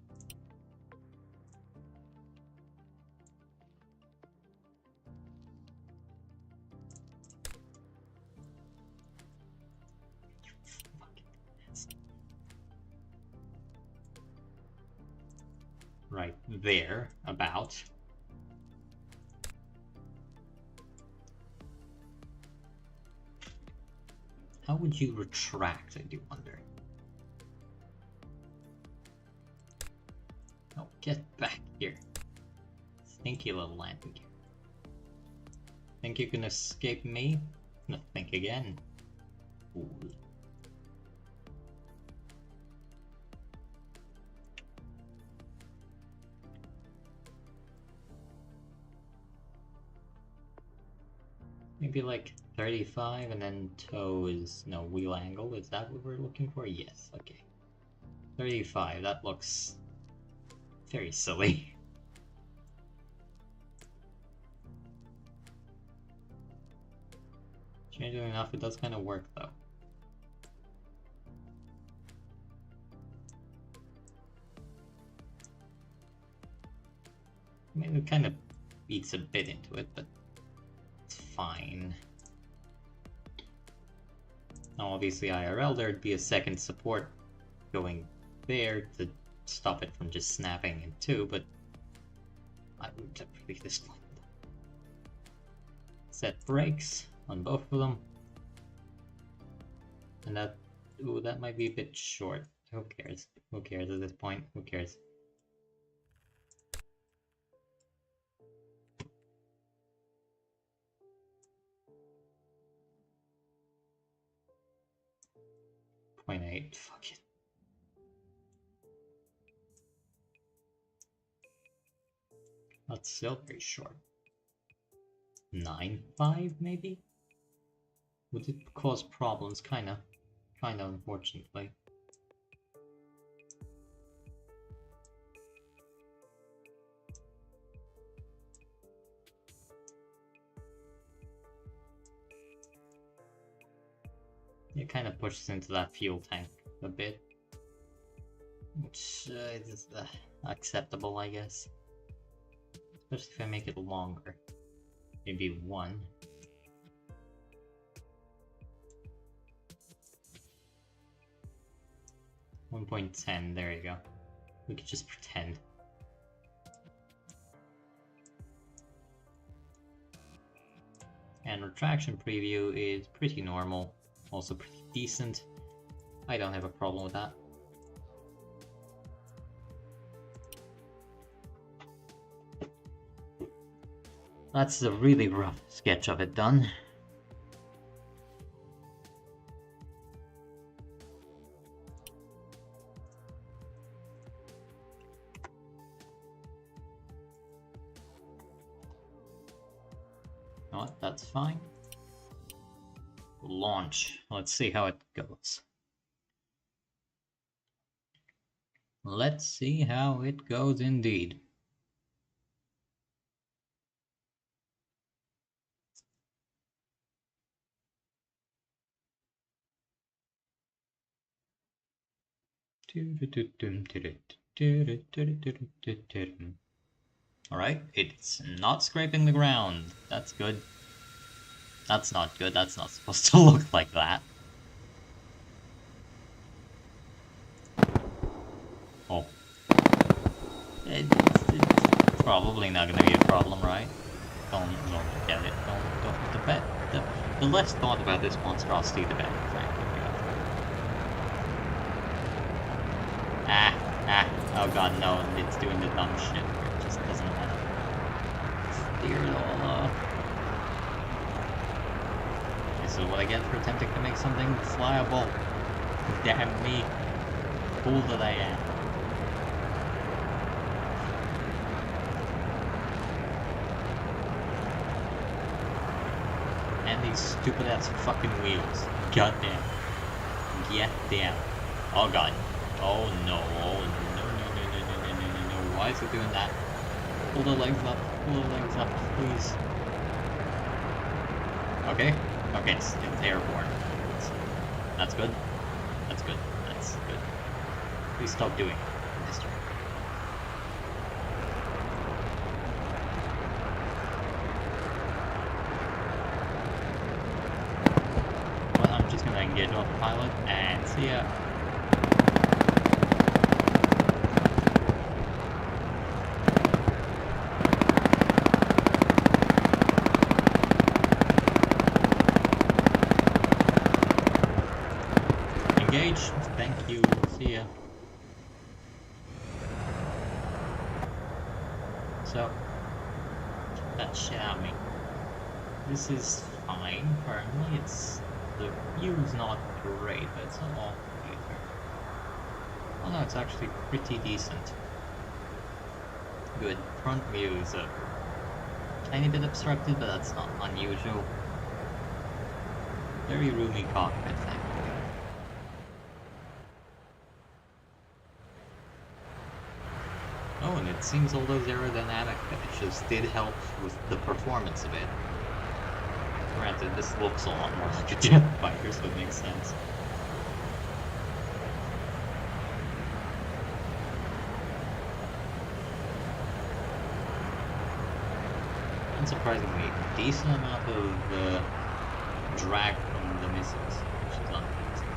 Right there, about. How would you retract, I do wonder? Oh, get back here. Stinky little landing gear. Think you can escape me? No, think again. Ooh. Maybe like 35 and then toe is, no, wheel angle. Is that what we're looking for? Yes, okay. 35, that looks very silly. Changing enough, it does kind of work though. I mean, it kind of eats a bit into it, but it's fine. Now, obviously, IRL, there'd be a second support going there to stop it from just snapping in two, but I would really this point. Set brakes on both of them, and that, ooh, that might be a bit short. Who cares? Who cares at this point? Who cares? .8, fuck it. That's still very short. 9.5 maybe? Would it cause problems? Kinda, unfortunately. It kind of pushes into that fuel tank a bit, which is acceptable, I guess. Especially if I make it longer. Maybe 1. .10, there you go. We could just pretend. And retraction preview is pretty normal. Also pretty decent. I don't have a problem with that. That's a really rough sketch of it done. You know what? That's fine. Launch. Let's see how it goes. Let's see how it goes indeed. Alright, it's not scraping the ground. That's good. That's not good. That's not supposed to look like that. Oh. It's probably not gonna be a problem, right? Don't get it. The less thought about this monstrosity, the better, frankly. Oh god, no, it's doing the dumb shit where it just doesn't have steer it all up. This is what I get for attempting to make something flyable. Damn me. Fool that I am. And these stupid ass fucking wheels. Goddamn. Get down. Oh god. Oh no. Oh no. No. Why is it doing that? Pull the legs up. Pull the legs up, please. Okay. Okay, it's airborne. That's good. That's good. That's good. Please stop doing it. History. Well, I'm just gonna engage autopilot and see ya. Engage. Thank you. See ya. So, get that shit out of me. This is fine, currently. The view's not great, but it's not awful either. Oh no, it's actually pretty decent. Good. Front view is a tiny bit obstructed, but that's not unusual. Very roomy cockpit, thankfully. Oh, and it seems all those aerodynamic finishes did help with the performance of it. Granted, this looks a lot more like a jet fighter, so it makes sense. Unsurprisingly, a decent amount of drag from the missiles, which is unpleasing.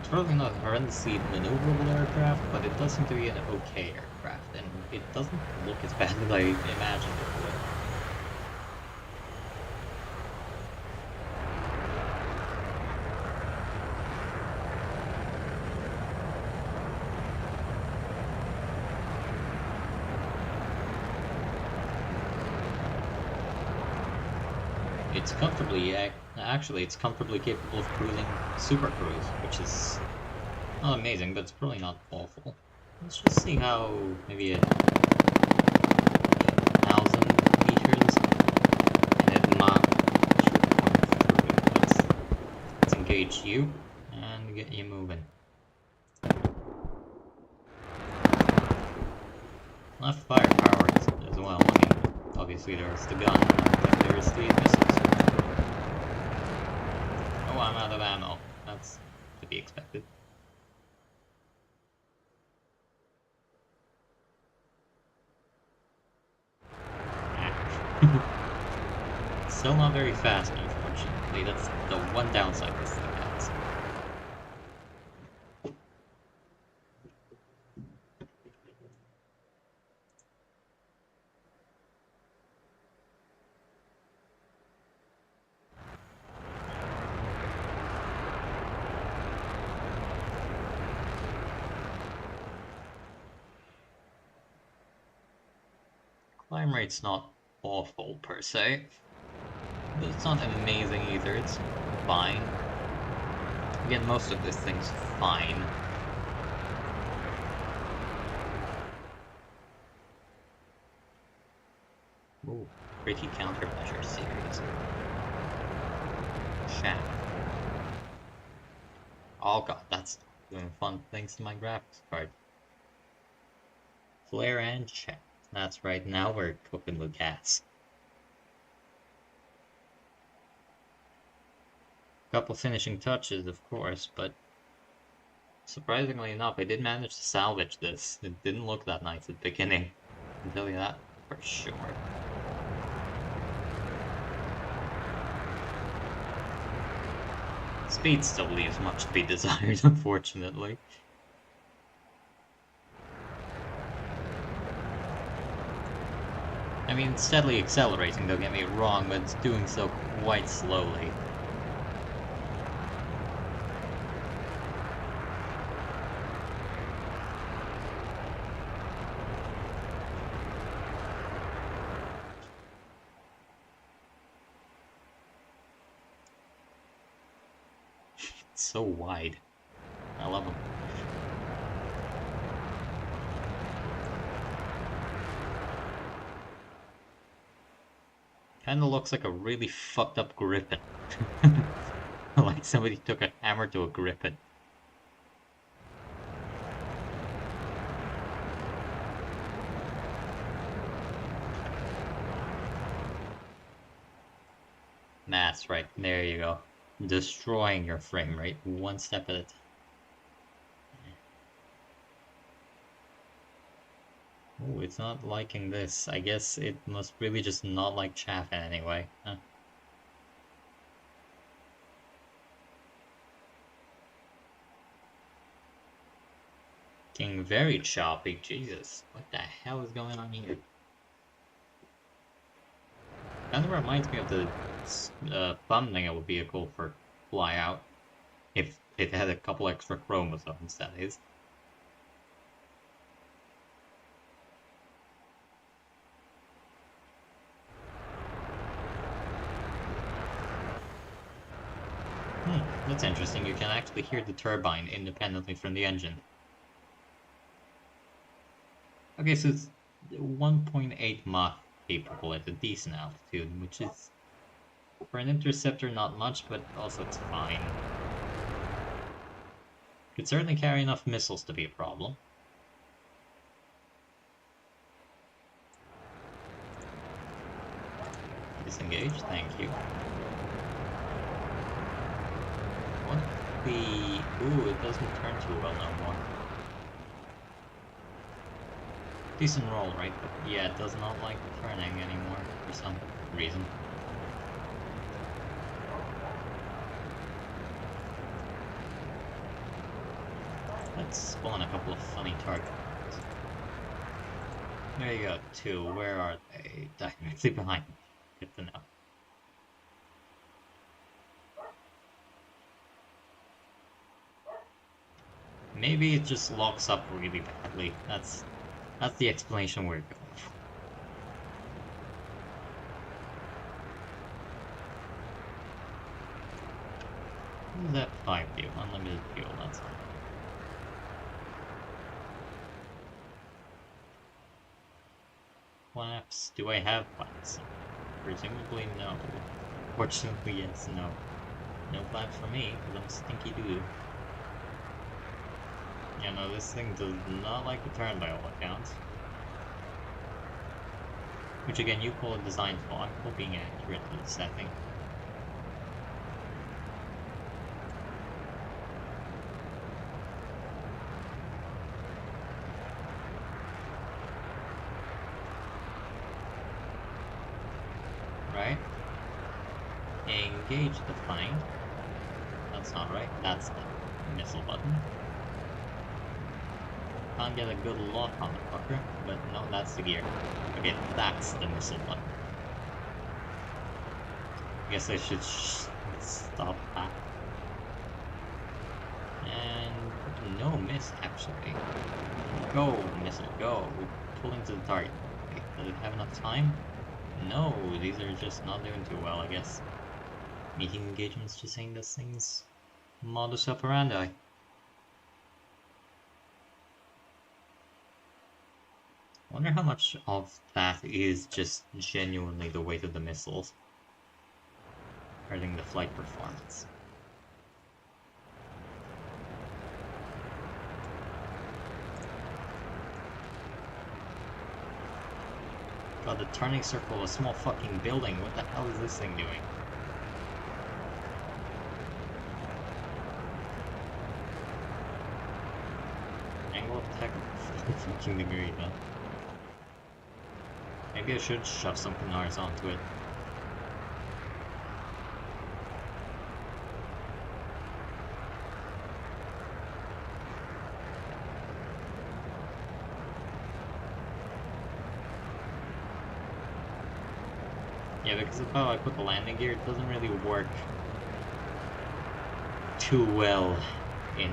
It's probably not a horrendously maneuverable aircraft, but it does seem to be an okay aircraft, and it doesn't look as bad as I imagined it would. It's comfortably, actually, it's comfortably capable of cruising Super Cruise, which is not amazing, but it's probably not awful. Let's just see how maybe 1,000 meters, and it might should come through. Let's engage you and get you moving. Left firepower as well. I mean, obviously there's the gun, and there's the missiles. Oh, I'm out of ammo. That's to be expected. Still not very fast, unfortunately. That's the one downside this thing has. Climb rate's not awful per se, but it's not amazing either. It's fine. Again, most of this thing's fine. Ooh, pretty countermeasure series. Shaft. Oh god, that's doing fun things to my graphics card. Flare and check. That's right, now we're cooking with gas. Couple finishing touches, of course, but surprisingly enough, I did manage to salvage this. It didn't look that nice at the beginning. I can tell you that for sure. Speed still leaves much to be desired, unfortunately. I mean, it's steadily accelerating, don't get me wrong, but it's doing so quite slowly. so wide. I love them. Kinda looks like a really fucked up griffin. Like somebody took a hammer to a griffin. That's right, there you go. Destroying your frame rate one step at a time. Oh, it's not liking this. I guess it must really just not like chaff anyway. Huh. Getting very choppy, Jesus. What the hell is going on here? Kind of reminds me of the thumbnail vehicle for Flyout. If it had a couple extra chromosomes, that is. That's interesting. You can actually hear the turbine independently from the engine. Okay, so it's 1.8 Mach capable at a decent altitude, which is, for an Interceptor, not much, but also it's fine. Could certainly carry enough missiles to be a problem. Disengage, thank you. What the... Ooh, it doesn't turn too well no more. Decent roll, right? But yeah, it does not like turning anymore for some reason. Let's spawn a couple of funny targets. There you go, 2. Where are they? Directly behind me. Good to know. Maybe it just locks up really badly. That's the explanation we're going for. What does that 5 do? Unlimited fuel, that's all. Flaps. Do I have flaps? Presumably no. Fortunately, yes, no. No flaps for me, because I'm stinky doo. Yeah, no, this thing does not like to turn by all accounts. Which again, you call a design flaw. I'm still being accurate to the setting. Right? Engage the plane. That's not right. That's the missile button. Can't get a good lock on the fucker, but no, that's the gear. Okay, that's the missile button. I guess I should stop that. And no miss, actually. Go, missile, go. Pulling to the target. Okay, does it have enough time? No, these are just not doing too well, I guess. Meeting engagements just saying this thing's modus operandi. I wonder how much of that is just genuinely the weight of the missiles hurting the flight performance. God, the turning circle of a small fucking building. What the hell is this thing doing? Angle of attack of 15 degrees, huh? Maybe I should shove some canards onto it. Yeah, because of how I put the landing gear, it doesn't really work too well in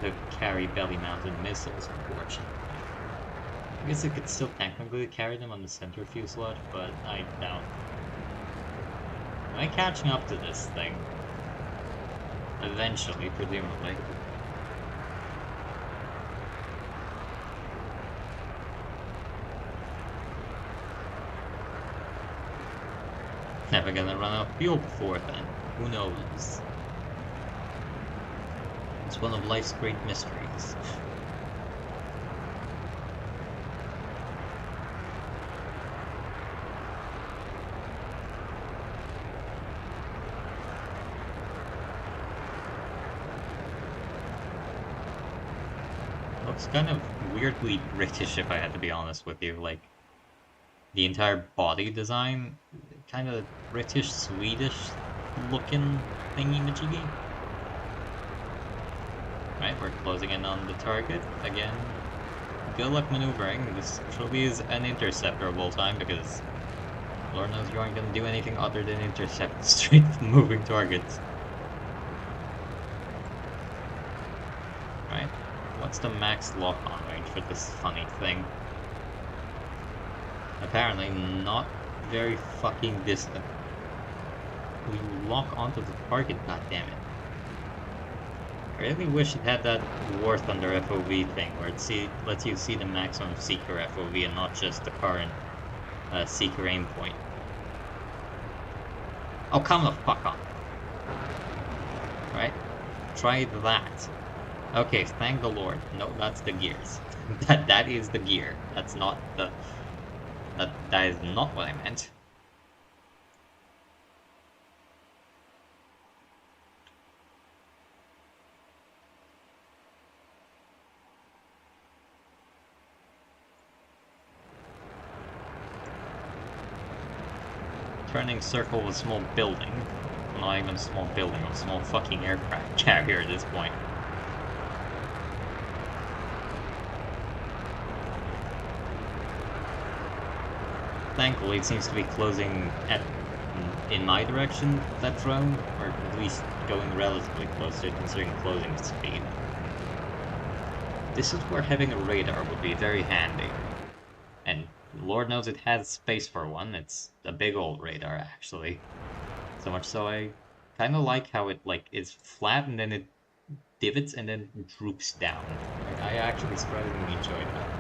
to carry belly-mounted missiles, unfortunately. I guess it could still technically carry them on the center fuselage, but I doubt. Am I catching up to this thing? Eventually, presumably. Never gonna run out of fuel before then. Who knows? It's one of life's great mysteries. Looks kind of weirdly British, if I had to be honest with you. Like, the entire body design, kind of British, Swedish looking thingy-majiggy. Right, we're closing in on the target again. Good luck maneuvering. This truly is an interceptor of all time, because Lord knows you aren't going to do anything other than intercept straight moving targets. Right, what's the max lock-on range for this funny thing? Apparently not very fucking distant. We lock onto the target, goddammit. I really wish it had that War Thunder FOV thing, where it lets you see the maximum Seeker FOV and not just the current Seeker aim point. Oh, come the fuck on. Right? Try that. Okay, thank the Lord. No, that's the gears. that is the gear. That's not the... That is not what I meant. Turning circle with a small building. Not even a small building, a small fucking aircraft carrier at this point. Thankfully, it seems to be closing in my direction, that drone, or at least going relatively close to it, considering closing speed. This is where having a radar would be very handy. And Lord knows it has space for one. It's a big old radar, actually. So much so I kind of like how it is flat and then it divots and then droops down. I actually surprisingly enjoy that.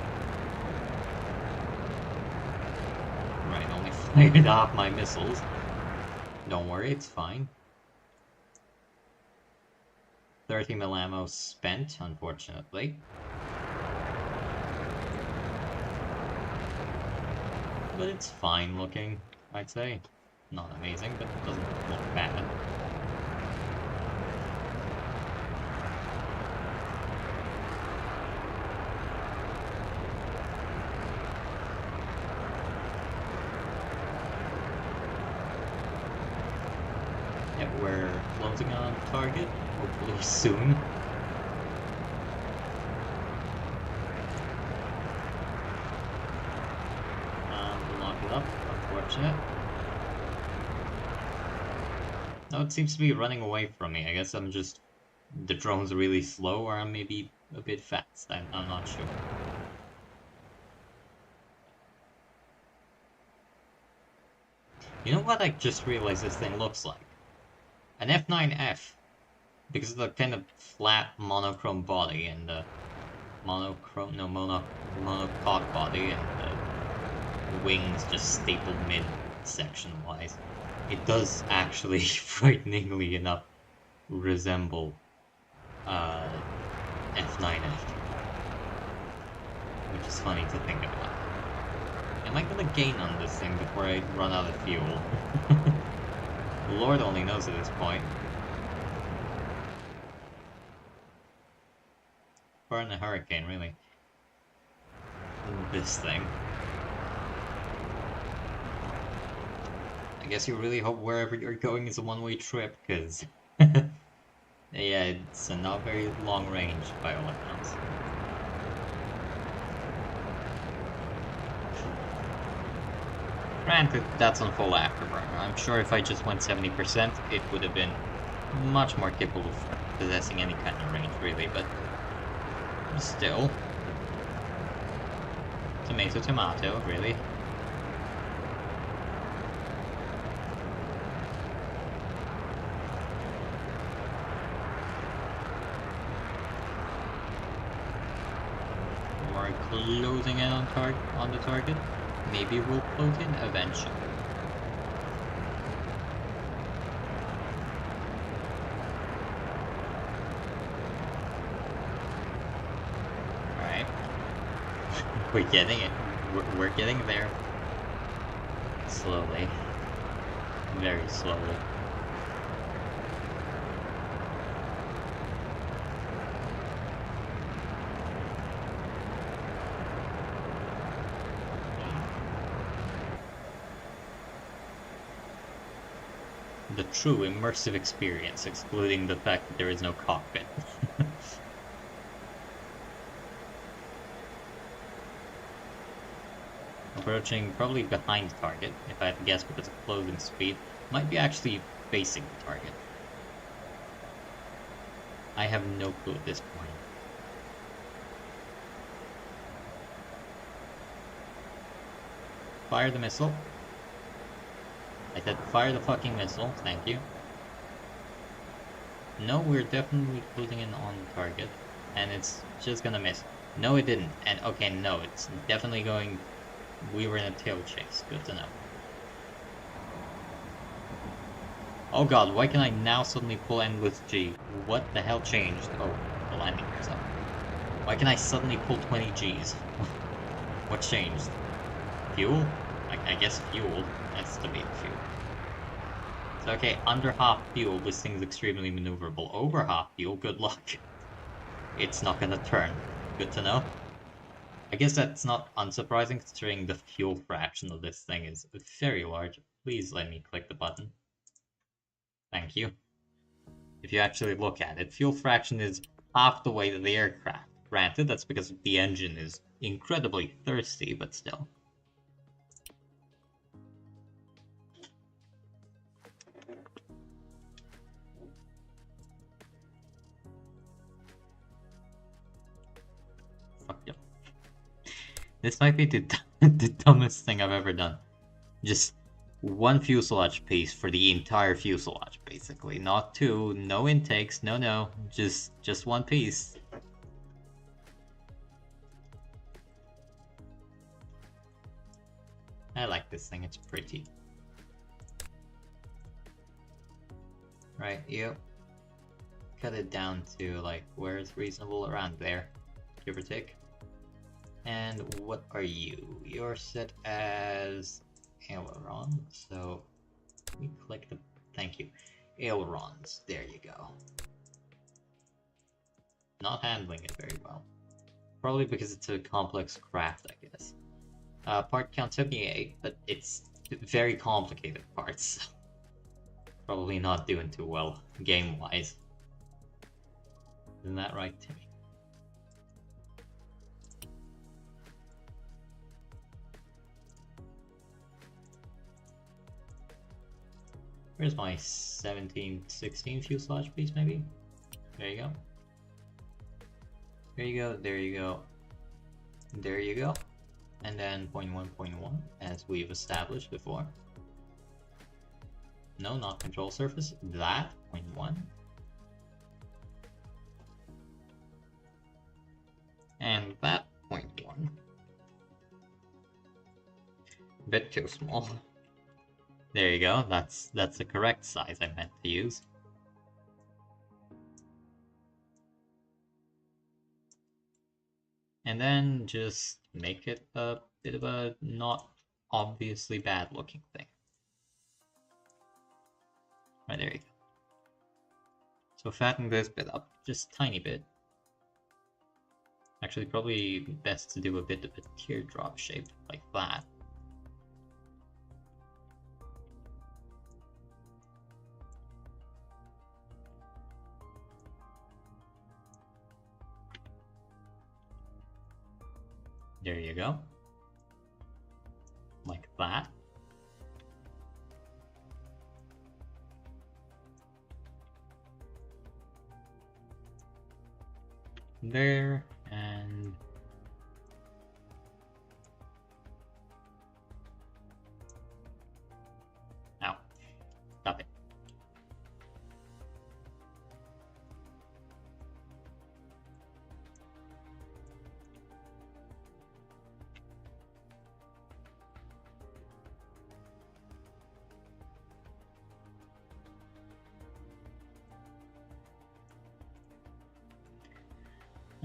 Right, only fired off my missiles. Don't worry, it's fine. 30 mil ammo spent, unfortunately. But it's fine looking, I'd say. Not amazing, but it doesn't look bad. Yep, we're closing on target, hopefully soon. Lock it up, unfortunate. No, it seems to be running away from me. I guess I'm just... the drone's really slow, or I'm maybe a bit fast. I'm not sure. You know what I just realized this thing looks like? An F9F. Because of the kind of flat monochrome body and the monocoque body and the wings just stapled mid-section wise. It does actually, frighteningly enough, resemble F9F. Which is funny to think about. Am I gonna gain on this thing before I run out of fuel? Lord only knows at this point. Or in a hurricane, really. This thing. I guess you really hope wherever you're going is a one-way trip, because... yeah, it's a not very long range by all accounts. Granted, that's on full afterburner. I'm sure if I just went 70%, it would have been much more capable of possessing any kind of range, really, but... still. Tomato, tomato, really. closing in on the target. Maybe we'll float in eventually. Alright. We're getting it. We're getting there. Slowly. Very slowly. The true immersive experience, excluding the fact that there is no cockpit. Approaching probably behind the target, if I had to guess because of closing speed. Might be actually facing the target. I have no clue at this point. Fire the missile. I said fire the fucking missile, thank you. No, we're definitely closing in on the target. And it's just gonna miss. No, it didn't. And okay, no, it's definitely going... We were in a tail chase. Good to know. Oh god, why can I now suddenly pull N with G? What the hell changed? Oh, the landing gear's up. Why can I suddenly pull 20 Gs? What changed? Fuel? I guess fuel. That's to be fuel. So okay, under half fuel, this thing's extremely maneuverable. Over half fuel, good luck. It's not gonna turn. Good to know. I guess that's not unsurprising considering the fuel fraction of this thing is very large. Please let me click the button. Thank you. If you actually look at it, fuel fraction is half the weight of the aircraft. Granted, that's because the engine is incredibly thirsty, but still. Fuck yeah. This might be the dumbest thing I've ever done. Just one fuselage piece for the entire fuselage, basically. Not two, no intakes, no. Just one piece. I like this thing, it's pretty. Right, you cut it down to like where it's reasonable, around there, give or take. And what are you? You're set as aileron, so we click the, thank you, ailerons, there you go. Not handling it very well. Probably because it's a complex craft, I guess. Part count 78, but it's very complicated parts. Probably not doing too well, game-wise. Isn't that right, Timmy? Where's my 17, 16 fuselage piece, maybe? There you go. There you go, there you go. There you go. And then 0.1.1, as we've established before. No, not control surface. That, 0.1. And that, 0.1. Bit too small. There you go, that's the correct size I meant to use. And then just make it a bit of a not obviously bad looking thing. Right, there you go. So fatten this bit up, just a tiny bit. Actually, probably best to do a bit of a teardrop shape, like that. There you go. Like that. There, and ow, stop it.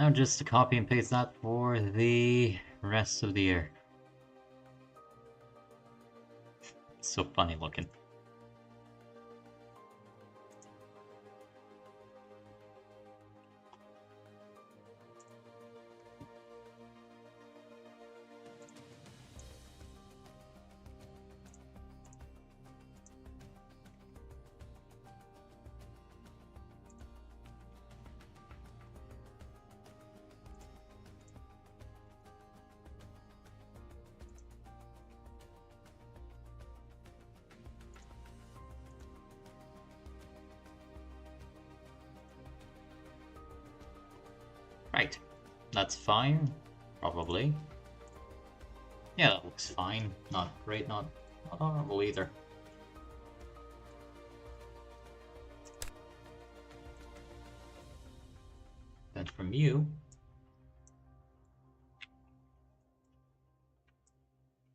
Now just to copy and paste that for the rest of the year. It's so funny looking. Right, that's fine, probably. Yeah, that looks fine. Not great, not horrible either. Then from you,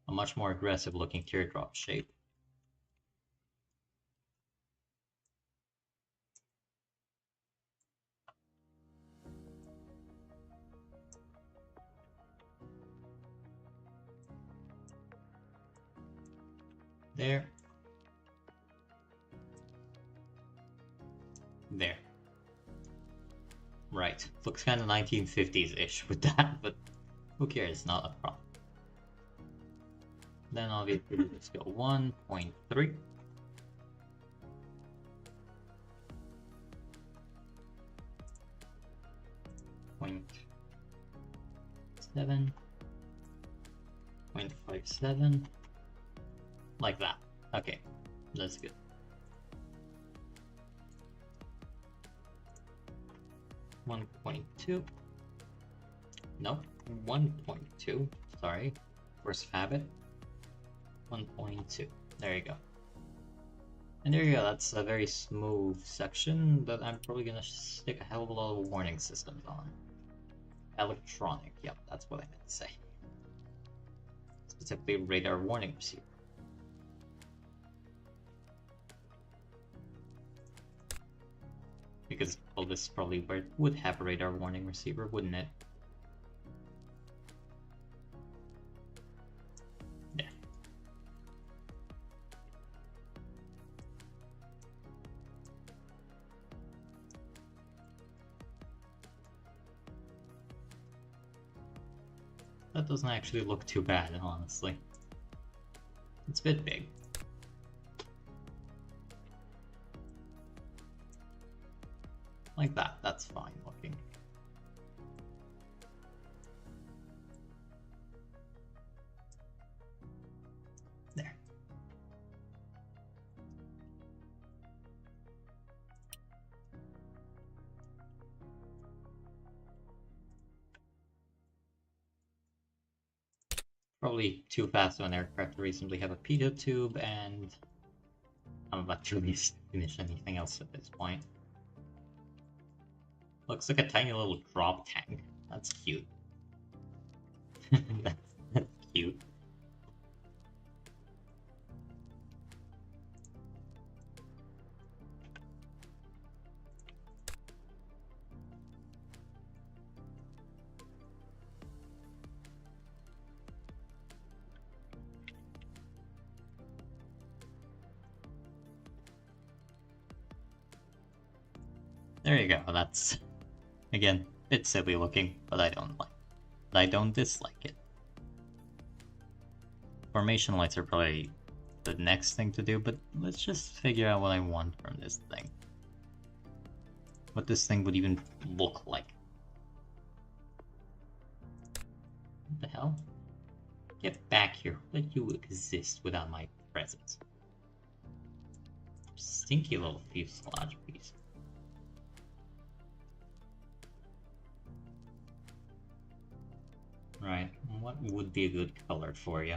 a much more aggressive looking teardrop shape. There. There. Right. Looks kind of 1950s-ish with that, but who cares? Not a problem. Then obviously let's go 1.3. Point 7. 0.57. Like that. Okay. That's good. One point two. Nope. 1.2. Sorry. Force of habit. 1.2. There you go. And there you go. That's a very smooth section that I'm probably gonna stick a hell of a lot of warning systems on. Electronic. Yep, that's what I meant to say. Specifically, radar warning receiver. Because, well, this is probably where it would have a radar warning receiver, wouldn't it? Yeah. That doesn't actually look too bad, honestly. It's a bit big. Like that, that's fine looking. There. Probably too fast on aircraft to reasonably have a pitot tube, and I'm about to finish anything else at this point. Looks like a tiny little drop tank. That's cute. that's cute. There you go. That's, again, a bit silly looking, but I don't like. But I don't dislike it. Formation lights are probably the next thing to do, but let's just figure out what I want from this thing. What this thing would even look like. What the hell? Get back here. Let you exist without my presence. Stinky little fuselage piece. Right, what would be a good color for you?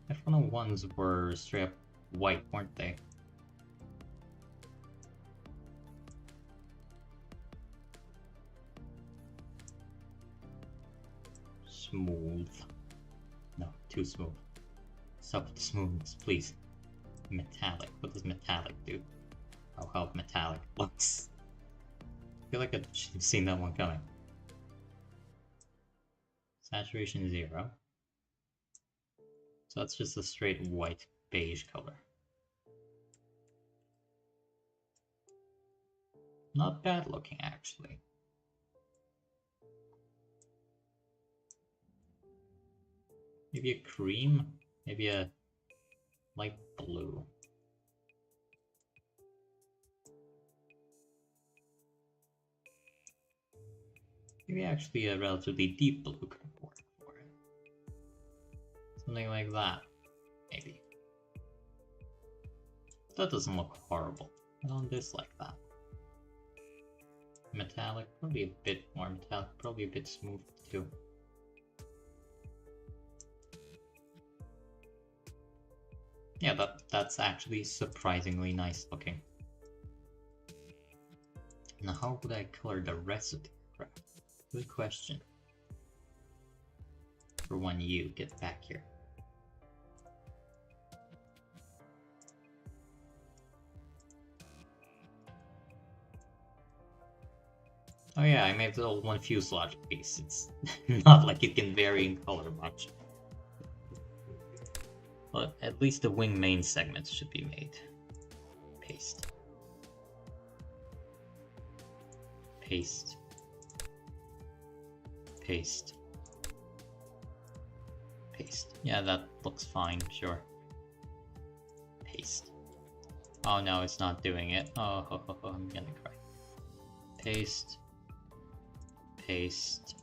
F-101s were straight up white, weren't they? Smooth. No, too smooth. Stop with the smoothness, please. Metallic. What does metallic do? how metallic it looks. I feel like I've seen that one coming. Saturation 0. So that's just a straight white beige color. Not bad looking, actually. Maybe a cream? Maybe a light blue. Maybe actually a relatively deep blue could work for it. Something like that, maybe. That doesn't look horrible. I don't dislike that. Metallic, probably a bit more metallic, probably a bit smooth too. Yeah, that's actually surprisingly nice looking. Now how would I color the rest of the craft? Good question. For one, you get back here. Oh yeah, I made the one fuselage piece. It's not like it can vary in color much. But at least the wing main segments should be made. Paste. Paste. Paste. Paste. Yeah, that looks fine, sure. Paste. Oh no, it's not doing it. Oh, I'm gonna cry. Paste. Paste.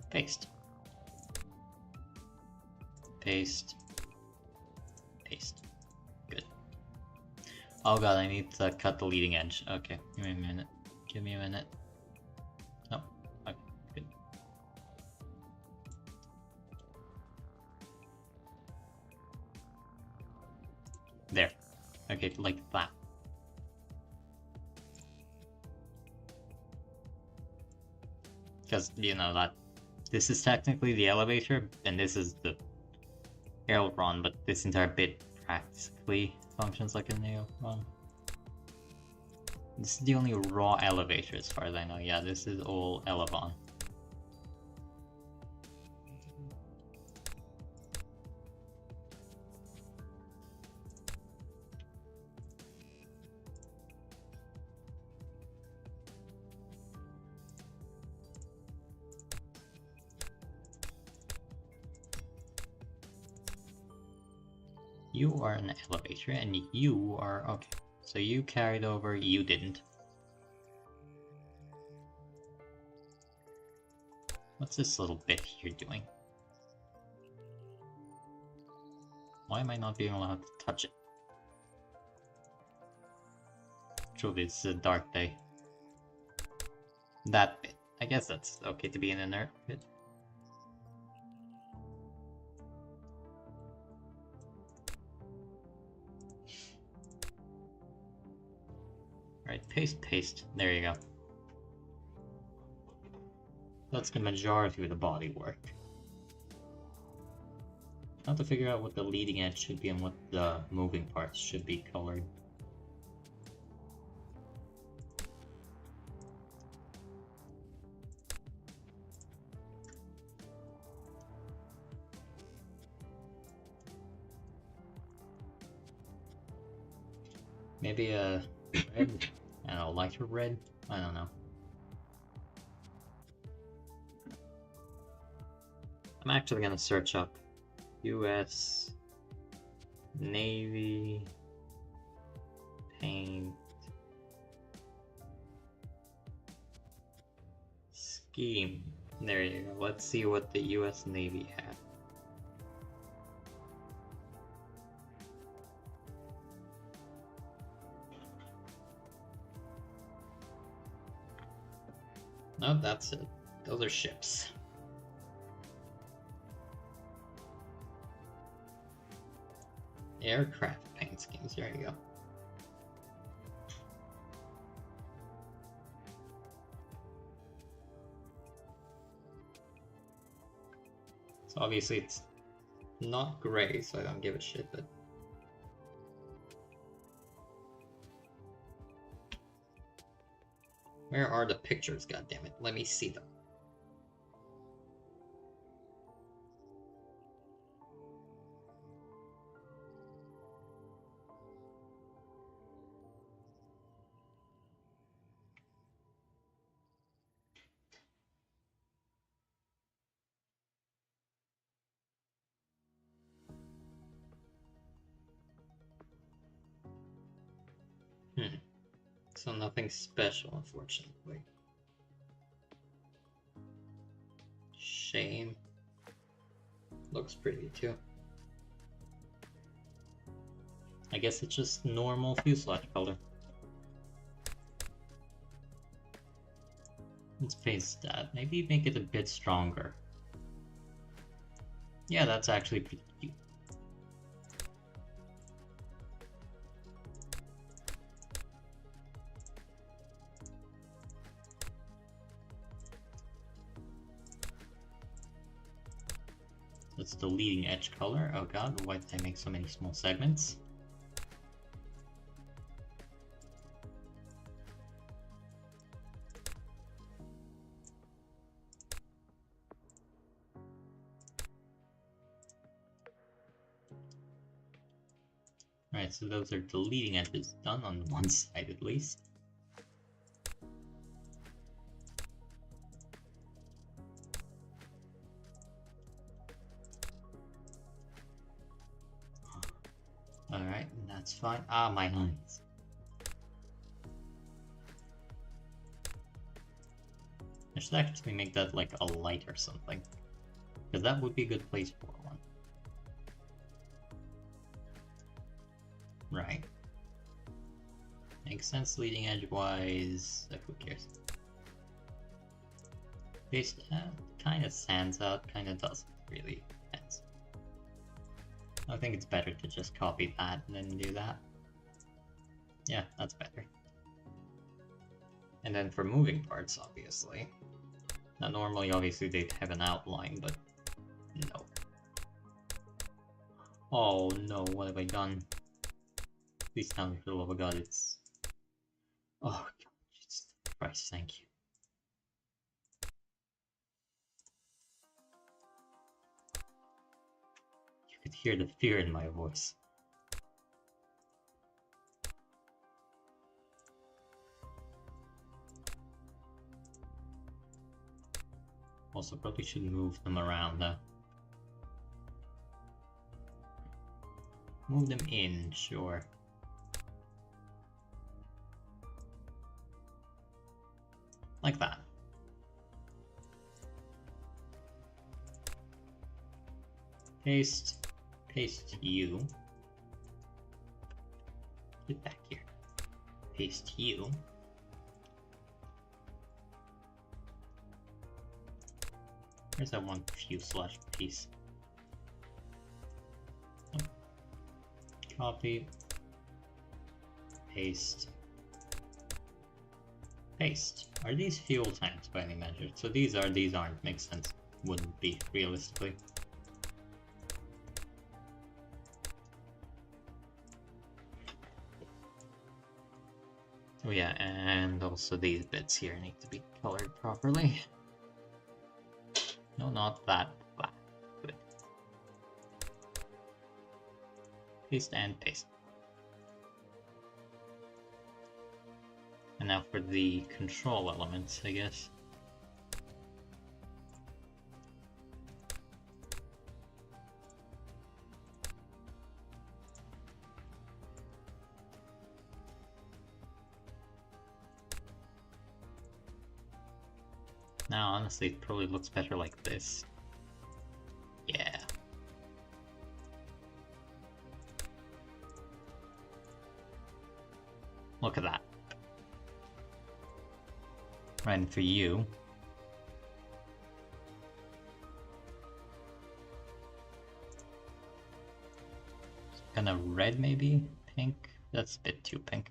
Paste. Paste. Paste. Good. Oh god, I need to cut the leading edge. Okay, give me a minute. Give me a minute. Oh, okay, good. There. Okay, like that. Because, you know, that this is technically the elevator, and this is the aileron, but this entire bit practically functions like an aileron. This is the only raw elevator as far as I know. Yeah, this is all elevon. You are an elevator, and you are... okay. So you carried over, you didn't. What's this little bit here doing? Why am I not being allowed to touch it? Truly, it's a dark day. That bit. I guess that's okay to be an inert bit. Right, paste, paste. There you go. That's the majority of the body work. Now to figure out what the leading edge should be and what the moving parts should be colored. Maybe a red, and a lighter red? I don't know. I'm actually gonna search up US Navy paint scheme. There you go. Let's see what the US Navy had. No, that's it. Those are ships. Aircraft paint schemes, there you go. So obviously it's not gray, so I don't give a shit, but... Where are the pictures, goddammit? Let me see them. So nothing special, unfortunately. Shame. Looks pretty too. I guess it's just normal fuselage color. Let's paste that. Maybe make it a bit stronger. Yeah, that's actually pretty cute. That's the leading edge color. Oh god, why did I make so many small segments? Alright, so those are the leading edges done on one side at least. Alright, that's fine. Ah, my eyes. I should actually make that like a light or something. Because that would be a good place for one. Right. Makes sense leading edge wise. Who cares? This kind of stands out, kind of doesn't really. Depends. I think it's better to just copy that and then do that. Yeah, that's better. And then for moving parts, obviously. Now normally, obviously, they'd have an outline, but no. Oh no, what have I done? Please tell me for the love of God it's... Oh God, Jesus Christ, thank you. You could hear the fear in my voice. Also, probably should move them around now. Move them in, sure. Like that. Paste. Paste you. Get back here. Paste you. Where's that one fuselage piece? Oh. Copy. Paste. Paste. Are these fuel tanks by any measure? So these are, these aren't. Makes sense. Wouldn't be, realistically. Oh yeah, and also these bits here need to be colored properly. No, not that. Black. Good. Paste and paste. And now for the control elements, I guess. Now, honestly, it probably looks better like this. Yeah. Look at that. Right, and for you. Kind of red, maybe? Pink? That's a bit too pink.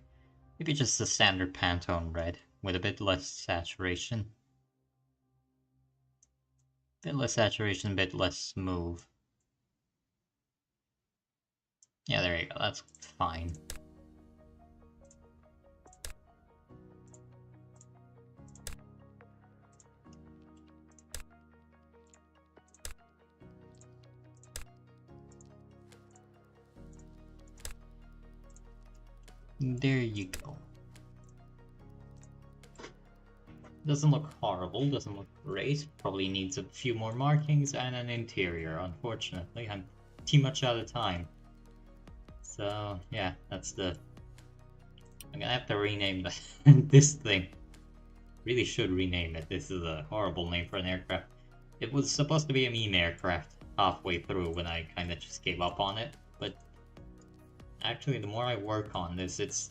Maybe just a standard Pantone red, with a bit less saturation. Bit less saturation, bit less smooth. Yeah, there you go, that's fine. There you go. Doesn't look horrible, doesn't look great. Probably needs a few more markings and an interior. Unfortunately, I'm too much out of time. So, yeah, that's the... I'm gonna have to rename this thing. Really should rename it. This is a horrible name for an aircraft. It was supposed to be a meme aircraft halfway through when I kinda just gave up on it, but actually the more I work on this, it's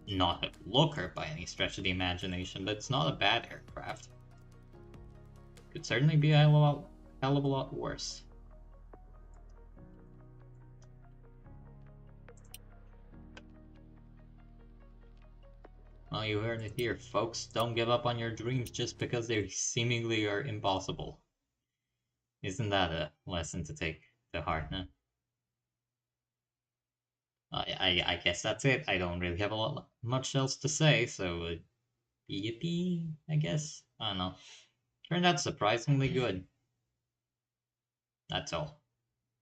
not a looker by any stretch of the imagination, but it's not a bad aircraft. Could certainly be a hell of a lot worse. Well, you heard it here, folks. Don't give up on your dreams just because they seemingly are impossible. Isn't that a lesson to take to heart, huh? I guess that's it. I don't really have much else to say, so yippee, I guess. I don't know. Turned out surprisingly good. That's all.